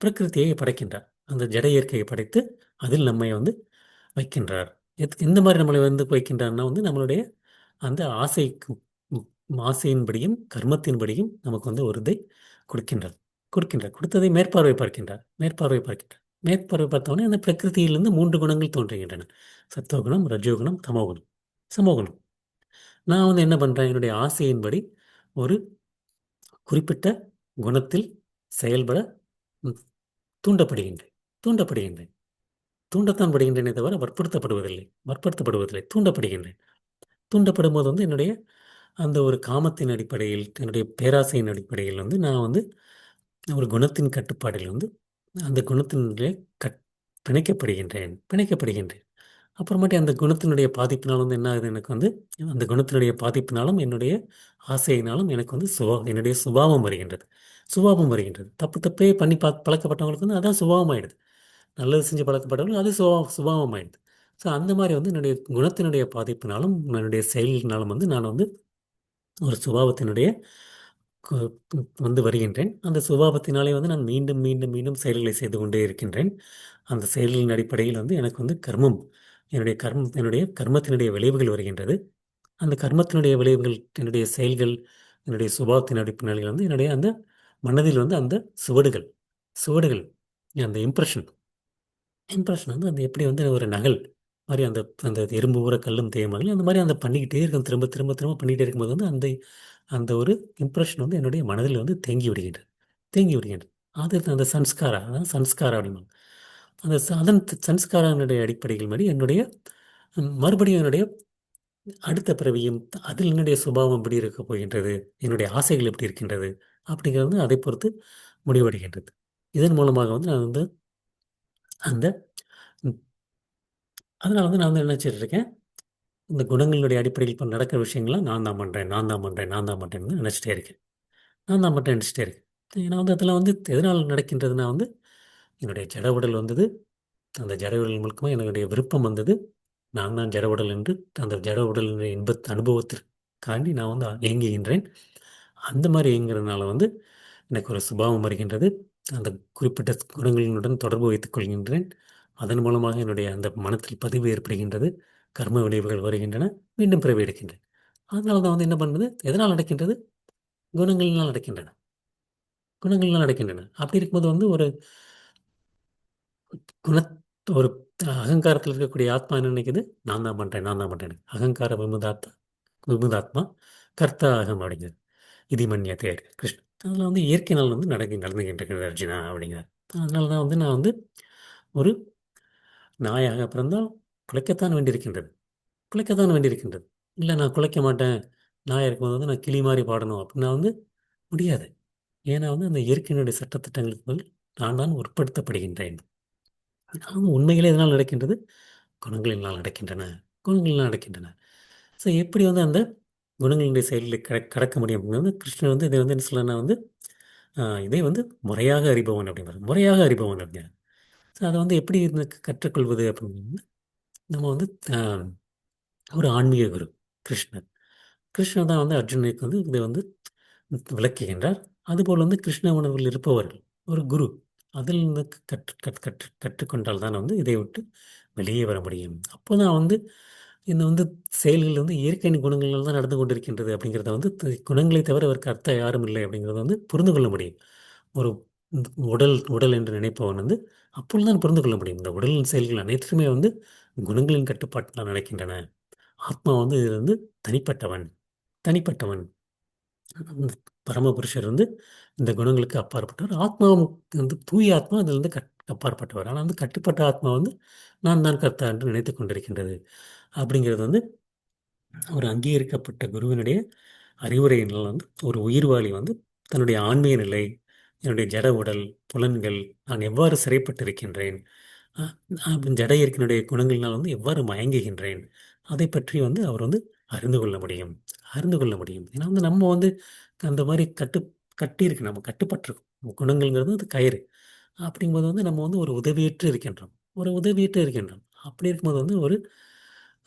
Speaker 1: பிரகிருதியை படைக்கின்றார். அந்த ஜட இயற்கையை படைத்து அதில் நம்மை வந்து வைக்கின்றார். இந்த மாதிரி நம்மளை வந்து வைக்கின்றார்னா வந்து நம்மளுடைய அந்த ஆசைக்கு ஆசையின்படியும் கர்மத்தின்படியும் நமக்கு வந்து ஒரு இதை கொடுக்கின்றார். கொடுத்ததை மேற்பார்வை பார்த்தோன்னே அந்த பிரகிருதியிலிருந்து 3 குணங்கள் தோன்றுகின்றன. சத்துவகுணம், ரஜோகுணம், தமோகுணம், சமோகுணம். நான் வந்து என்ன பண்றேன், என்னுடைய ஆசையின்படி ஒரு குறிப்பிட்ட குணத்தில் செயல்பட ம், தூண்டப்படுகின்றேன் தூண்டப்படுகின்றேன் தூண்டத்தான் படுகின்றேனே தவிர வற்புறுத்தப்படுவதில்லை, தூண்டப்படுகின்றேன். தூண்டப்படும் போது வந்து என்னுடைய அந்த ஒரு காமத்தின் அடிப்படையில், என்னுடைய பேராசையின் அடிப்படையில் வந்து நான் வந்து ஒரு குணத்தின் கட்டுப்பாடில் வந்து அந்த குணத்தினுடைய கட் பிணைக்கப்படுகின்றேன். அப்புறமேட்டு அந்த குணத்தினுடைய பாதிப்பினால் வந்து என்ன ஆகுது எனக்கு வந்து அந்த குணத்தினுடைய பாதிப்பினாலும் என்னுடைய ஆசையினாலும் எனக்கு வந்து என்னுடைய சுபாவம் வருகின்றது. சுபாவம் வருகின்றது. தப்பு தப்பே பண்ணி பழக்கப்பட்டவங்களுக்கு வந்து அதான் சுபாவம் ஆயிடுது. நல்லது செஞ்சு பழக்கப்பட்டவங்களுக்கு அது சுபாவம் ஆயிடுது. ஸோ அந்த மாதிரி வந்து என்னுடைய குணத்தினுடைய பாதிப்பினாலும் என்னுடைய செயல்களினாலும் வந்து நான் வந்து ஒரு சுபாவத்தினுடைய வந்து வருகின்றேன். அந்த சுபாவத்தினாலே வந்து நான் மீண்டும் மீண்டும் மீண்டும் செயல்களை செய்து கொண்டே இருக்கின்றேன். அந்த செயல்களின் அடிப்படையில் வந்து எனக்கு வந்து கர்மம் என்னுடைய கர்மத்தினுடைய விளைவுகள் வருகின்றது. அந்த கர்மத்தினுடைய விளைவுகள் என்னுடைய செயல்கள் என்னுடைய சுபாவத்தின் அடிப்படையில் வந்து என்னுடைய அந்த மனதில் வந்து அந்த சுவடுகள் சுவடுகள் அந்த இம்ப்ரெஷன் வந்து அந்த எப்படி வந்து ஒரு நகல் மாதிரி அந்த அந்த எறும்பு ஊற கல்லும் தேய்மாதிரி அந்த மாதிரி அந்த பண்ணிக்கிட்டே இருக்கும் திரும்ப திரும்ப திரும்ப பண்ணிக்கிட்டே இருக்கும்போது வந்து அந்த அந்த ஒரு இம்ப்ரெஷன் வந்து என்னுடைய மனதில் வந்து தேங்கி விடுகின்றது. அது அந்த சன்ஸ்காரா அதான் சன்ஸ்காரா அப்படிம்பாங்க. அந்த அதன் சன்ஸ்காரனுடைய அடிப்படைகள் மாதிரி என்னுடைய மறுபடியும் என்னுடைய அடுத்த பிறவியும் அதில் என்னுடைய சுபாவம் எப்படி இருக்க போகின்றது, என்னுடைய ஆசைகள் எப்படி இருக்கின்றது அப்படிங்கிறது வந்து அதை பொறுத்து முடிவடைகின்றது. இதன் மூலமாக வந்து நான் வந்து அந்த அதனால வந்து நான் வந்து என்ன நினைச்சிட்டு இருக்கேன், இந்த குணங்களுடைய அடிப்படையில் இப்போ நடக்கிற விஷயங்கள்லாம் நான் தான் பண்ணுறேன் நான் தான் பண்ணுறேன் நான் தான் பண்ணுறேன்னு நினச்சிட்டே இருக்கேன். நான் தான் மட்டும் நினச்சிட்டே இருக்கேன். ஏன்னா வந்து அதெல்லாம் வந்து எதனால் நடக்கின்றதுனா வந்து என்னுடைய ஜட உடல் வந்தது. அந்த ஜட உடல் முழுக்கமாக என்னுடைய விருப்பம் வந்தது. நான் தான் ஜட உடல் என்று அந்த ஜட உடலினுடைய அனுபவத்திற்காண்டி நான் வந்து இயங்குகின்றேன். அந்த மாதிரி இயங்குறதுனால வந்து எனக்கு ஒரு சுபாவம் வருகின்றது. அந்த குறிப்பிட்ட குணங்களினுடன் தொடர்பு வைத்துக் கொள்கின்றேன். அதன் மூலமாக என்னுடைய அந்த மனத்தில் பதிவு ஏற்படுகின்றது. கர்ம விளைவுகள் வருகின்றன. மீண்டும் பிறவி எடுக்கின்றேன். அதனால தான் வந்து என்ன பண்ணுது? எதனால் நடக்கின்றது? குணங்களினால் நடக்கின்றன. குணங்கள்லாம் நடக்கின்றன. அப்படி இருக்கும்போது வந்து ஒரு குண ஒரு அகங்காரத்தில் இருக்கக்கூடிய ஆத்மா என்ன நினைக்குது? நான் தான் பண்றேன், நான் தான் பண்றேன். அகங்கார விமுதாத்மா கர்த்தா அகம் அப்படிங்கிறது. இது மன்னியத்தே கிருஷ்ணன். அதில் வந்து இயற்கையினால் வந்து நடந்துகிட்டு இருக்கிறது அர்ஜுனா அப்படிங்கிறார். அதனால தான் வந்து நான் வந்து ஒரு நாயாக பிறந்தால் குலைக்கத்தான் வேண்டியிருக்கின்றது. குலைக்கத்தான் வேண்டியிருக்கின்றது. இல்லை நான் குலைக்க மாட்டேன். நாயாக இருக்கும்போது வந்து நான் கிளி மாதிரி பாடணும் அப்படின்னா வந்து முடியாது. ஏன்னா வந்து அந்த இயற்கையினுடைய சட்டத்திட்டங்களுக்கு பதில் நான் தான் உட்படுத்தப்படுகின்றேன். உண்மையிலே எதனால் நடக்கின்றது? குணங்களினால் நடக்கின்றன. குணங்களினால் நடக்கின்றன. ஸோ எப்படி வந்து அந்த குணங்களினுடைய செயல்களை கடக்க முடியும் அப்படின்னா வந்து கிருஷ்ணன் வந்து இதை வந்து என்ன சொல்லனா வந்து இதை வந்து முறையாக அறிபவன் அப்படிங்கிறார். முறையாக அறிபவன் அப்படிங்கிறார். ஸோ அதை வந்து எப்படி இருந்து கற்றுக்கொள்வது அப்படின்னு நம்ம வந்து ஒரு ஆன்மீக குரு கிருஷ்ணர். கிருஷ்ணர் தான் வந்து அர்ஜுனனுக்கு வந்து இதை வந்து விளக்குகின்றார். அதுபோல் வந்து கிருஷ்ண உணர்வில் இருப்பவர்கள் ஒரு குரு அதில் இருந்து கற்றுக்கொண்டால் தான் வந்து இதை விட்டு வெளியே வர முடியும். அப்போ தான் வந்து இந்த வந்து செயல்கள் வந்து இயற்கையின் குணங்களால் தான் நடந்து கொண்டிருக்கின்றது அப்படிங்கிறத வந்து குணங்களை தவிர அவருக்கு அர்த்தம் யாரும் இல்லை அப்படிங்கிறத வந்து புரிந்து கொள்ள முடியும். ஒரு உடல் உடல் என்று நினைப்பவன் வந்து அப்பொழுது தான் புரிந்து கொள்ள முடியும். இந்த உடலின் செயல்கள் அனைத்துமே வந்து குணங்களின் கட்டுப்பாட்டில் நடக்கின்றன. ஆத்மா வந்து இது வந்து தனிப்பட்டவன் தனிப்பட்டவன். அந்த பரமபுருஷர் வந்து இந்த குணங்களுக்கு அப்பாற்பட்டவர். ஆத்மாவும் வந்து தூய ஆத்மா அதிலிருந்து அப்பாற்பட்டவர். ஆனால் வந்து கட்டுப்பட்ட ஆத்மா வந்து நான் தான் கர்த்தா என்று நினைத்துக் கொண்டிருக்கின்றது. அப்படிங்கிறது வந்து ஒரு அங்கீகரிக்கப்பட்ட குருவினுடைய அறிவுரையினால் வந்து ஒரு உயிர்வாளி வந்து தன்னுடைய ஆன்மீக நிலை, என்னுடைய ஜட உடல், புலன்கள், நான் எவ்வாறு சிறைப்பட்டிருக்கின்றேன், அ ஜட இயற்கையினுடைய குணங்களினால் வந்து எவ்வாறு மயங்குகின்றேன், அதை பற்றி வந்து அவர் வந்து அறிந்து கொள்ள முடியும். அறிந்து கொள்ள முடியும். ஏன்னா வந்து நம்ம வந்து அந்த மாரி கட்டியிருக்கு. நம்ம கட்டுப்பட்டுருக்கோம். குணங்கள்ங்கிறது அது கயிறு. அப்படிங்கும்போது வந்து நம்ம வந்து ஒரு உதவியற்று இருக்கின்றோம். ஒரு உதவியற்று இருக்கின்றோம். அப்படி இருக்கும்போது வந்து ஒரு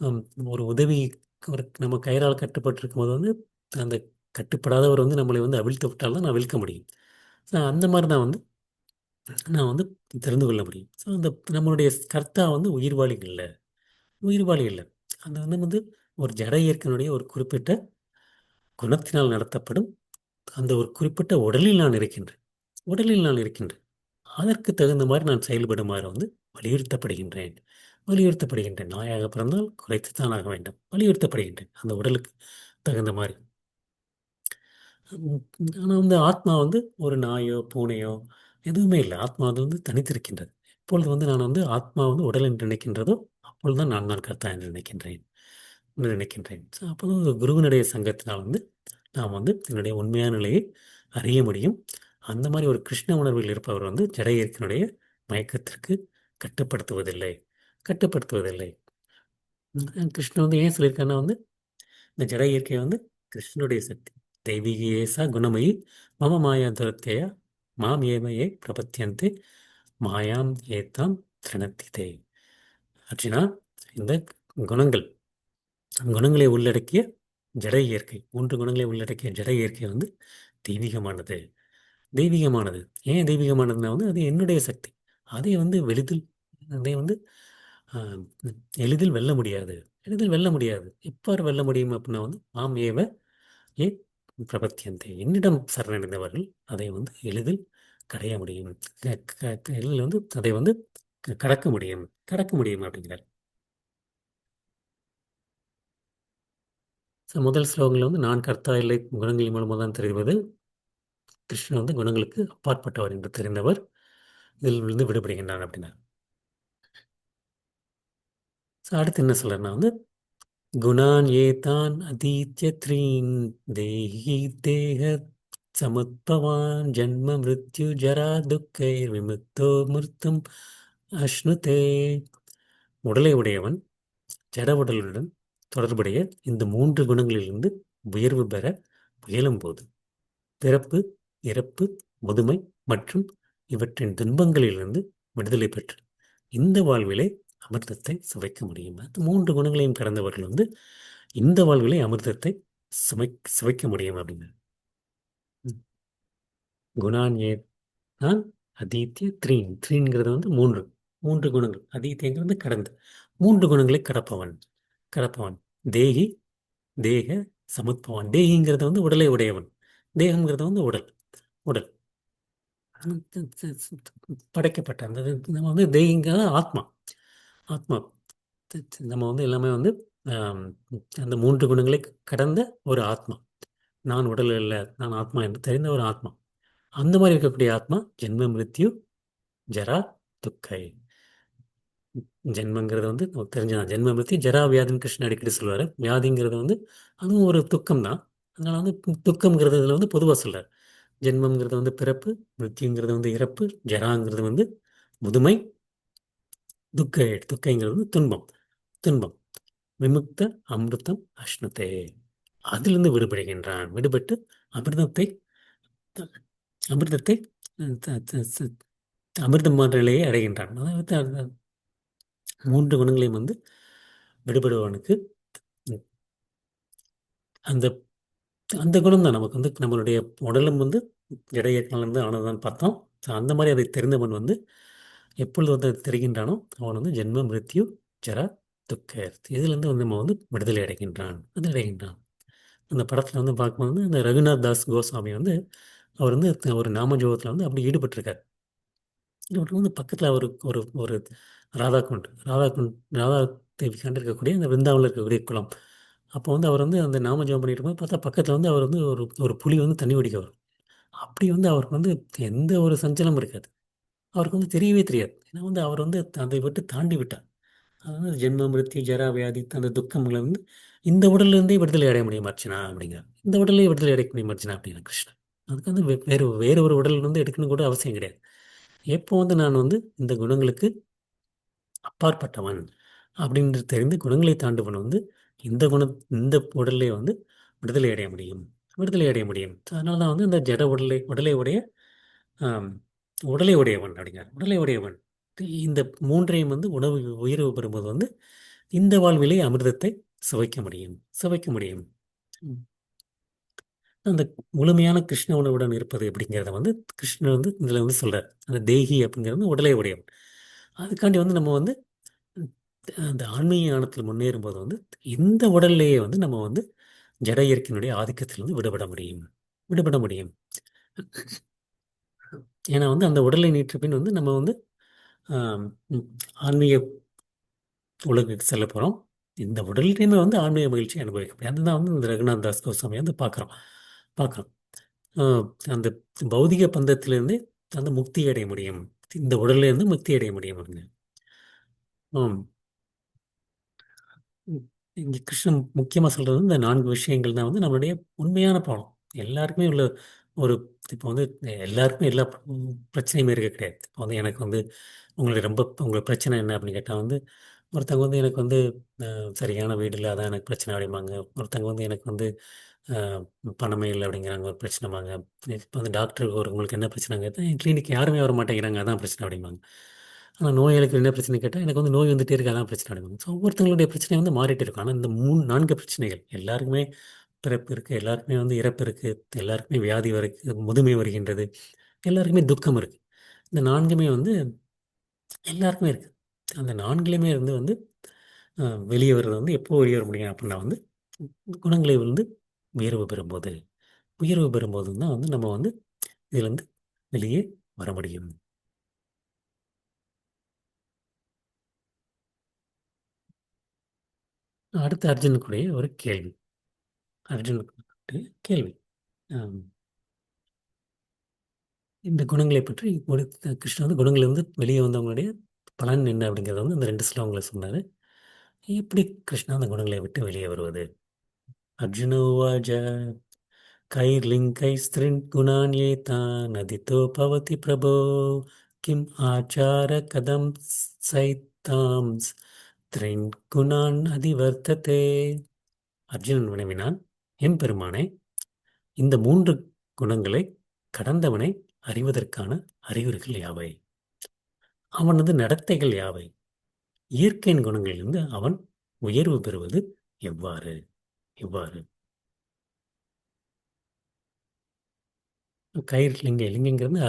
Speaker 1: அம் ஒரு உதவி ஒரு நம்ம கயிறால் கட்டுப்பட்டிருக்கும்போது வந்து அந்த கட்டுப்படாதவர் வந்து நம்மளை வந்து அவிழ்த்து விட்டால் தான் நான் அவிழ்க்க முடியும். ஸோ அந்த மாரி தான் வந்து நான் வந்து தெரிந்து கொள்ள முடியும். ஸோ அந்த நம்மளுடைய கர்த்தா வந்து உயிர்வாளி இல்ல. உயிர்வாளி இல்ல. அது வந்து வந்து ஒரு ஜட இயற்கையினுடைய ஒரு குறிப்பிட்ட குணத்தினால் நடத்தப்படும் அந்த ஒரு குறிப்பிட்ட உடலில் நான் இருக்கின்றேன். உடலில் நான் இருக்கின்றேன். அதற்கு தகுந்த மாரி நான் செயல்படுமாறு வந்து வலியுறுத்தப்படுகின்றேன். வலியுறுத்தப்படுகின்றேன். நாயாக பிறந்தால் குலைத்துத்தான் ஆக வேண்டும். வலியுறுத்தப்படுகின்றேன். அந்த உடலுக்கு தகுந்த மாரி. ஆனா வந்து ஆத்மா வந்து ஒரு நாயோ, பூனையோ எதுவுமே இல்ல. ஆத்மா அது வந்து தனித்திருக்கின்றது. எப்பொழுது வந்து நான் வந்து ஆத்மா வந்து உடல் என்று நினைக்கின்றதோ, அப்பொழுது நான் தான் கர்த்தா என்று நினைக்கின்றேன். ஸோ அப்போது ஒரு குருவினுடைய சங்கத்தினால் வந்து நாம் வந்து என்னுடைய உண்மையான நிலையை அறிய முடியும். அந்த மாரி ஒரு கிருஷ்ண உணர்வில் இருப்பவர் வந்து ஜட இயற்கையினுடைய மயக்கத்திற்கு கட்டுப்படுத்துவதில்லை கட்டுப்படுத்துவதில்லை. கிருஷ்ணன் வந்து ஏன் சொல்லியிருக்காருன்னா வந்து இந்த ஜட இயற்கை வந்து கிருஷ்ணனுடைய சக்தி. தெய்வீக ஏசா குணமயி மம மாயா துரத்தையா மாம் ஏமையே பிரபத்தியந்தே மாயாம் ஏத்தாம் திரணத்திதே. அர்ஜுனா, இந்த குணங்கள் குணங்களை உள்ளடக்கிய ஜட இயற்கை, மூன்று குணங்களை உள்ளடக்கிய ஜட இயற்கை வந்து தெய்வீகமானது. தெய்வீகமானது ஏன் தெய்வீகமானதுன்னா வந்து அது என்னுடைய சக்தி. அதை வந்து அதை வந்து ஆஹ், எளிதில் வெல்ல முடியாது. எளிதில் வெல்ல முடியாது. எவ்வாறு வெல்ல முடியும் அப்படின்னா வந்து மாம் ஏவ ஏ பிரபத்தியந்தை, என்னிடம் சரணடைந்தவர்கள் அதை வந்து எளிதில் கடைய முடியும். எளிதில் வந்து அதை வந்து கடக்க முடியும், கடக்க முடியும் அப்படிங்கிறார். முதல் ஸ்லோகங்களில் வந்து நான் கர்த்தா இல்லை குணங்களின் மூலமாக தான் தெரிவது. கிருஷ்ணன் வந்து குணங்களுக்கு அப்பாற்பட்டவர் என்று தெரிந்தவர் இதில் இருந்து விடுபடுகின்றான் அப்படின்னா. அடுத்து என்ன சொல்றேன்னா வந்து குணான் ஏதான் அதீத்ய த்ரீன் தேஹி தேக சமுத்பவான் ஜன்ம மிருத்யு ஜரா துக்கை விமுக்தோ மிருத்தும் அஷ்ணுதே. உடலை உடையவன் ஜட உடலுடன் தொடர்புடைய இந்த மூன்று குணங்களிலிருந்து உயர்வு பெற முயலும்போது பிறப்பு, இறப்பு, முதுமை மற்றும் இவற்றின் துன்பங்களிலிருந்து விடுதலை பெற்று இந்த வாழ்விலே அமிர்தத்தை சுவைக்க முடியும். அந்த மூன்று குணங்களையும் கடந்தவர்கள் வந்து இந்த வாழ்விலே அமிர்தத்தை சுவைக்க முடியும் அப்படின்னு. குணான் ஏதான் அதீத்திய த்ரீன், த்ரீன்கிறது வந்து மூன்று மூன்று குணங்கள். அதீத்தியங்கிறது கடந்து மூன்று குணங்களை கடப்பவன். கடப்பவன் தேகி தேக சமுத்பவன். தேகிங்கிறது வந்து உடலை உடையவன். தேகம்ங்கிறது வந்து உடல். உடல் படைக்கப்பட்ட அந்த நம்ம வந்து தேகிங்கிறது ஆத்மா. ஆத்மா நம்ம வந்து எல்லாமே வந்து ஆம், அந்த மூன்று குணங்களை கடந்த ஒரு ஆத்மா. நான் உடல் இல்லை, நான் ஆத்மா என்று தெரிந்த ஒரு ஆத்மா. அந்த மாதிரி இருக்கக்கூடிய ஆத்மா ஜென்ம மிருத்யு ஜரா துக்கை. ஜென்மங்கிறது வந்து நமக்கு தெரிஞ்சதான். ஜென்ம மிருத்யு ஜரா வியாதின்னு கிருஷ்ணன் அடிக்கடி சொல்லுவார். வியாதிங்கிறது வந்து அதுவும் ஒரு துக்கம் தான். அதனால வந்து துக்கம்ங்கிறது இதில் வந்து பொதுவாக சொல்றார். ஜென்மங்கிறது வந்து பிறப்பு, மிருத்யுங்கிறது வந்து இறப்பு, ஜராங்கிறது வந்து முதுமை, துக்கைங்கிறது வந்து துன்பம். துன்பம். விமுக்த அமிர்தம் அஷ்ணுதே. அதிலிருந்து விடுபடுகின்றான். விடுபட்டு அமிர்தத்தை அமிர்தத்தை அமிர்தம் போன்ற நிலையை அடைகின்றான். அதாவது மூன்று குணங்களையும் வந்து விடுபடுவனுக்கு அந்த அந்த குணம் தான் நமக்கு வந்து நம்மளுடைய உடலும் வந்து இடையேற்காலிருந்து ஆனதுதான் பார்த்தோம். ஸோ அந்த மாதிரி அதை தெரிந்தவன் வந்து எப்பொழுது வந்து அது தெரிகின்றானோ அவன் வந்து ஜென்ம மிருத்யு ஜரா துக்க இதிலிருந்து வந்து நம்ம வந்து விடுதலை அடைகின்றான். அது அடைகின்றான். அந்த படத்தில் வந்து பார்க்கும்போது வந்து அந்த ரகுநாத் தாஸ் கோஸ்வாமி வந்து அவர் வந்து ஒரு நாமஜோகத்தில் வந்து அப்படி ஈடுபட்டிருக்கார். இவருக்கு வந்து பக்கத்தில் அவருக்கு ஒரு ஒரு ராதா தேவி கண்டு இருக்கக்கூடிய அந்த விருந்தாவில் இருக்கக்கூடிய குளம். அப்போ வந்து அவர் வந்து அந்த நாமஜபம் பண்ணிட்டு இருக்கும்போது பார்த்தா பக்கத்தில் வந்து அவர் வந்து ஒரு ஒரு புலி வந்து தண்ணி குடிக்க வரும். அப்படி வந்து அவருக்கு வந்து எந்த ஒரு சஞ்சலமும் இருக்காது. அவருக்கு வந்து தெரியவே தெரியாது. ஏன்னா வந்து அவர் வந்து அதை விட்டு தாண்டி விட்டார். அதாவது ஜென்ம மிருத்யு ஜரா வியாதி அந்த துக்கங்களை வந்து இந்த உடல்ல இருந்தே விடுதலை அடைய முடியும் அர்ச்சனா அப்படிங்கிறார். இந்த உடல்லே விடுதலை அடைய முடியும் அர்ச்சனா அப்படிங்கிற கிருஷ்ணன். அதுக்கு வந்து வேறு வேறு ஒரு உடல் வந்து எடுக்கணும் கூட அவசியம் கிடையாது. எப்போ வந்து நான் வந்து இந்த குணங்களுக்கு அப்பாற்பட்டவன் அப்படின்னு தெரிந்து குணங்களை தாண்டுவன் வந்து இந்த இந்த உடல்லே வந்து விடுதலை அடைய முடியும். விடுதலை அடைய முடியும். அதனால தான் வந்து இந்த ஜட உடலை உடைய ஆம், உடலை உடையவன் அப்படிங்கிறார். உடலை உடையவன் இந்த மூன்றையும் வந்து உணவு உயர்வு பெறும்போது வந்து இந்த வாழ்விலே அமிர்தத்தை சுவைக்க முடியும். சுவைக்க முடியும். ம். அந்த முழுமையான கிருஷ்ண உணவுடன் இருப்பது அப்படிங்கிறத வந்து கிருஷ்ணன் வந்து இதில் வந்து சொல்றார். அந்த தேகி அப்படிங்கிறது வந்து உடலை உடையவன். அதுக்காண்டி வந்து நம்ம வந்து அந்த ஆன்மீக ஞானத்தில் முன்னேறும்போது வந்து இந்த உடல்லையே வந்து நம்ம வந்து ஜட இயற்கையினுடைய ஆதிக்கத்திலிருந்து விடுபட முடியும். விடுபட முடியும். ஏன்னா வந்து அந்த உடலை நீற்ற பின் வந்து நம்ம வந்து ஆம், ம், ஆன்மீக உலகுக்கு செல்ல போகிறோம். இந்த உடல்லையுமே வந்து ஆன்மீக மகிழ்ச்சி அனுபவிக்க முடியும். அதுதான் வந்து இந்த ரகுநாத் தாஸ் கோஸ்வாமி வந்து பார்க்குறோம். பார்க்குறோம். ஆஹ், அந்த பௌதிக பந்தத்திலிருந்து அந்த முக்தி அடைய முடியும். இந்த உடல்ல இருந்து முக்தி அடைய முடியும். ஆம். ம். இங்க கிருஷ்ணன் முக்கியமாக சொல்றது வந்து இந்த நான்கு விஷயங்கள் தான் வந்து நம்மளுடைய உண்மையான பாடம். எல்லாருக்குமே உள்ள ஒரு இப்போ வந்து எல்லாருக்குமே எல்லா பிரச்சனையுமே இருக்க கிடையாது. இப்போ வந்து எனக்கு வந்து உங்களுக்கு ரொம்ப உங்களுக்கு பிரச்சனை என்ன அப்படின்னு கேட்டால் வந்து ஒருத்தவங்க வந்து எனக்கு வந்து சரியான வீடு இல்லை அதான் எனக்கு பிரச்சனை அப்படிம்பாங்க. ஒருத்தவங்க வந்து எனக்கு வந்து அஹ், பணமே இல்லை அப்படிங்கிறாங்க, ஒரு பிரச்சனைமாங்க. இப்போ வந்து டாக்டர் உங்களுக்கு என்ன பிரச்சனை கேட்டால் என் கிளினிக் யாருமே வர மாட்டேங்கிறாங்க அதான் பிரச்சனை அப்படிம்பாங்க. ஆனால் நோயாளிக்கு என்ன பிரச்சனை கேட்டால் எனக்கு வந்து நோய் வந்துட்டே இருக்கு அதான் பிரச்சனை அப்படிம்பாங்க. ஸோ ஒவ்வொருத்தவங்களுடைய பிரச்சனை வந்து மாறிட்டே இருக்கும். ஆனால் இந்த 4 பிரச்சனைகள் எல்லாருக்குமே பிறப்பு இருக்குது, எல்லாருக்குமே வந்து இறப்பு இருக்குது, எல்லாருக்குமே வியாதி இருக்குது, முதுமை வருகின்றது, எல்லாருக்குமே துக்கம் இருக்குது. இந்த நான்குமே வந்து எல்லாருக்குமே இருக்குது. அந்த நான்கிலுமே இருந்து வந்து வெளியே வர்றது வந்து எப்போ வெளியே வர முடியும் அப்படின்னா வந்து குணங்களை வந்து உயர்வு பெறும்போது, உயர்வு பெறும்போது தான் வந்து நம்ம வந்து இதுலேருந்து வெளியே வர முடியும். அடுத்து அர்ஜுனுக்குடைய ஒரு கேள்வி. அர்ஜுனுக்கு கேள்வி. ஆம், இந்த குணங்களை பற்றி கிருஷ்ணன் வந்து குணங்களிலிருந்து வெளியே வந்தவங்களுடைய பலன் என்ன அப்படிங்கிறத வந்து இந்த 2 ஸ்லோகங்களை சொன்னார். எப்படி கிருஷ்ணா அந்த குணங்களை விட்டு வெளியே வருவது? அர்ஜுன உவாச்ச कैर्लिङ्गैस्त्रीन् गुणान् एतान् अदितो भवति प्रभो किम् आचार कथं सैतांस् त्रीन् குணான் அதிவர்த்ததே. அர்ஜுனன் வினவினான், எம்பெருமானே, இந்த 3 குணங்களை கடந்தவனை அறிவதற்கான அறிகுறிகள் யாவை? அவனது நடத்தைகள் யாவை? இயற்கையின் குணங்களிலிருந்து அவன் உயர்வு பெறுவது எவ்வாறு? எவ்வாறு? கயிறு லிங்கைங்கிறது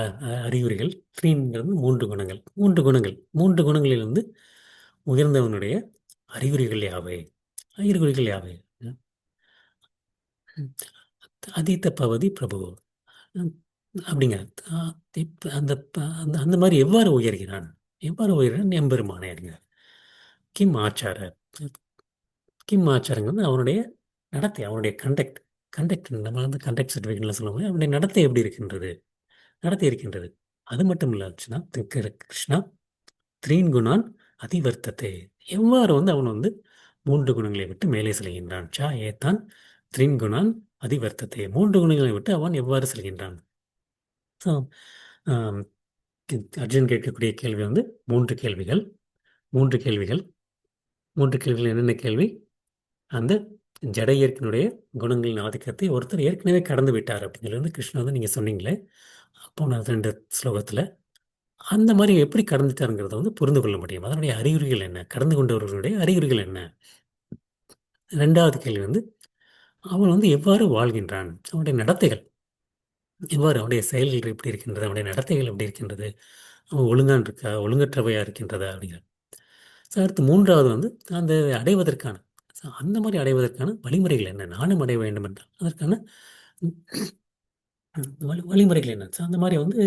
Speaker 1: அறிகுறிகள். த்ரீங்கிறது 3 குணங்கள். 3 குணங்கள். 3 குணங்களிலிருந்து உயர்ந்தவனுடைய அறிகுறிகள் யாவை? அறிகுறிகள் யாவை? ம், அதீத பவதி பிரபு. ம், அப்படிங்கிற இப்ப அந்த அந்த அந்த மாதிரி எவ்வாறு உயர்கிறான்? எவ்வாறு உயர்கிறான் எம்பெருமானே அப்படிங்கிறார். கிம் ஆச்சார. கிம் ஆச்சாரங்கிறது அவனுடைய நடத்தை, அவனுடைய கண்டக்ட். கண்டக்ட் நம்ம வந்து கண்டக்ட் சர்டிஃபிகேட்லாம் சொல்லுவாங்க. அவனுடைய நடத்தை எப்படி இருக்கின்றது? நடத்தை இருக்கின்றது. அது மட்டும் இல்ல அர்ச்சனா, கிருஷ்ணா த்ரீன் குணான் அதிவர்த்தத்தை. எவ்வாறு வந்து அவன் வந்து 3 குணங்களை விட்டு மேலே செல்கின்றான்? சா ஏத்தான் த்ரீன் குணான் அதிவர்த்தத்தை. 3 குணங்களை விட்டு அவன் எவ்வாறு செல்கின்றான்? ஸோ அர்ஜுன் கேட்கக்கூடிய கேள்வி வந்து 3 கேள்விகள். 3 கேள்விகள். 3 கேள்விகள் என்னென்ன கேள்வி? அந்த ஜட இயற்கையினுடைய குணங்களின் ஆதிக்கத்தை ஒருத்தர் ஏற்கனவே கடந்து விட்டார் அப்படிங்கிறது வந்து கிருஷ்ணா வந்து நீங்கள் சொன்னீங்களே போன 2 ஸ்லோகத்தில். அந்த மாதிரி எப்படி கடந்துட்டாருங்கிறத வந்து புரிந்து கொள்ள முடியும். அதனுடைய அறிகுறிகள் என்ன? கடந்து கொண்டவர்களுடைய அறிகுறிகள் என்ன? 2வது கேள்வி வந்து அவன் வந்து எவ்வாறு வாழ்கின்றான்? அவனுடைய நடத்தைகள் எவ்வாறு? அவனுடைய செயல்கள் எப்படி இருக்கின்றது? அவனுடைய நடத்தைகள் எப்படி இருக்கின்றது? அவன் ஒழுங்கான் இருக்கா? ஒழுங்கற்றவையா இருக்கின்றதா? அப்படிங்கிற. ஸோ அடுத்து 3வது வந்து அந்த அடைவதற்கான அந்த மாதிரி அடைவதற்கான வழிமுறைகள் என்ன? நானும் அடைய வேண்டும் என்றால் அதற்கான வழிமுறைகள் என்ன? ஸோ அந்த மாதிரி வந்து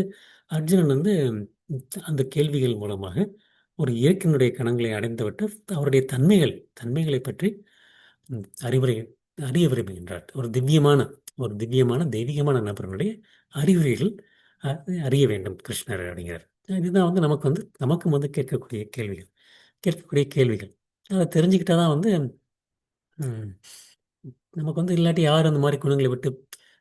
Speaker 1: அர்ஜுனன் வந்து அந்த கேள்விகள் மூலமாக ஒரு இயற்கையினுடைய கணங்களை அடைந்துவிட்டு அவருடைய தன்மைகளை பற்றி அறிவுரை அறிய விரும்புகின்றார். ஒரு திவ்யமான தெய்வீகமான நபர்களுடைய அறிகுறிகள் அறிய வேண்டும் கிருஷ்ணர் அப்படிங்கிறார். இதுதான் வந்து நமக்கும் வந்து கேட்கக்கூடிய கேள்விகள். அதை தெரிஞ்சுக்கிட்டா தான் வந்து ம், நமக்கு வந்து இல்லாட்டி யார் அந்த மாதிரி குணங்களை விட்டு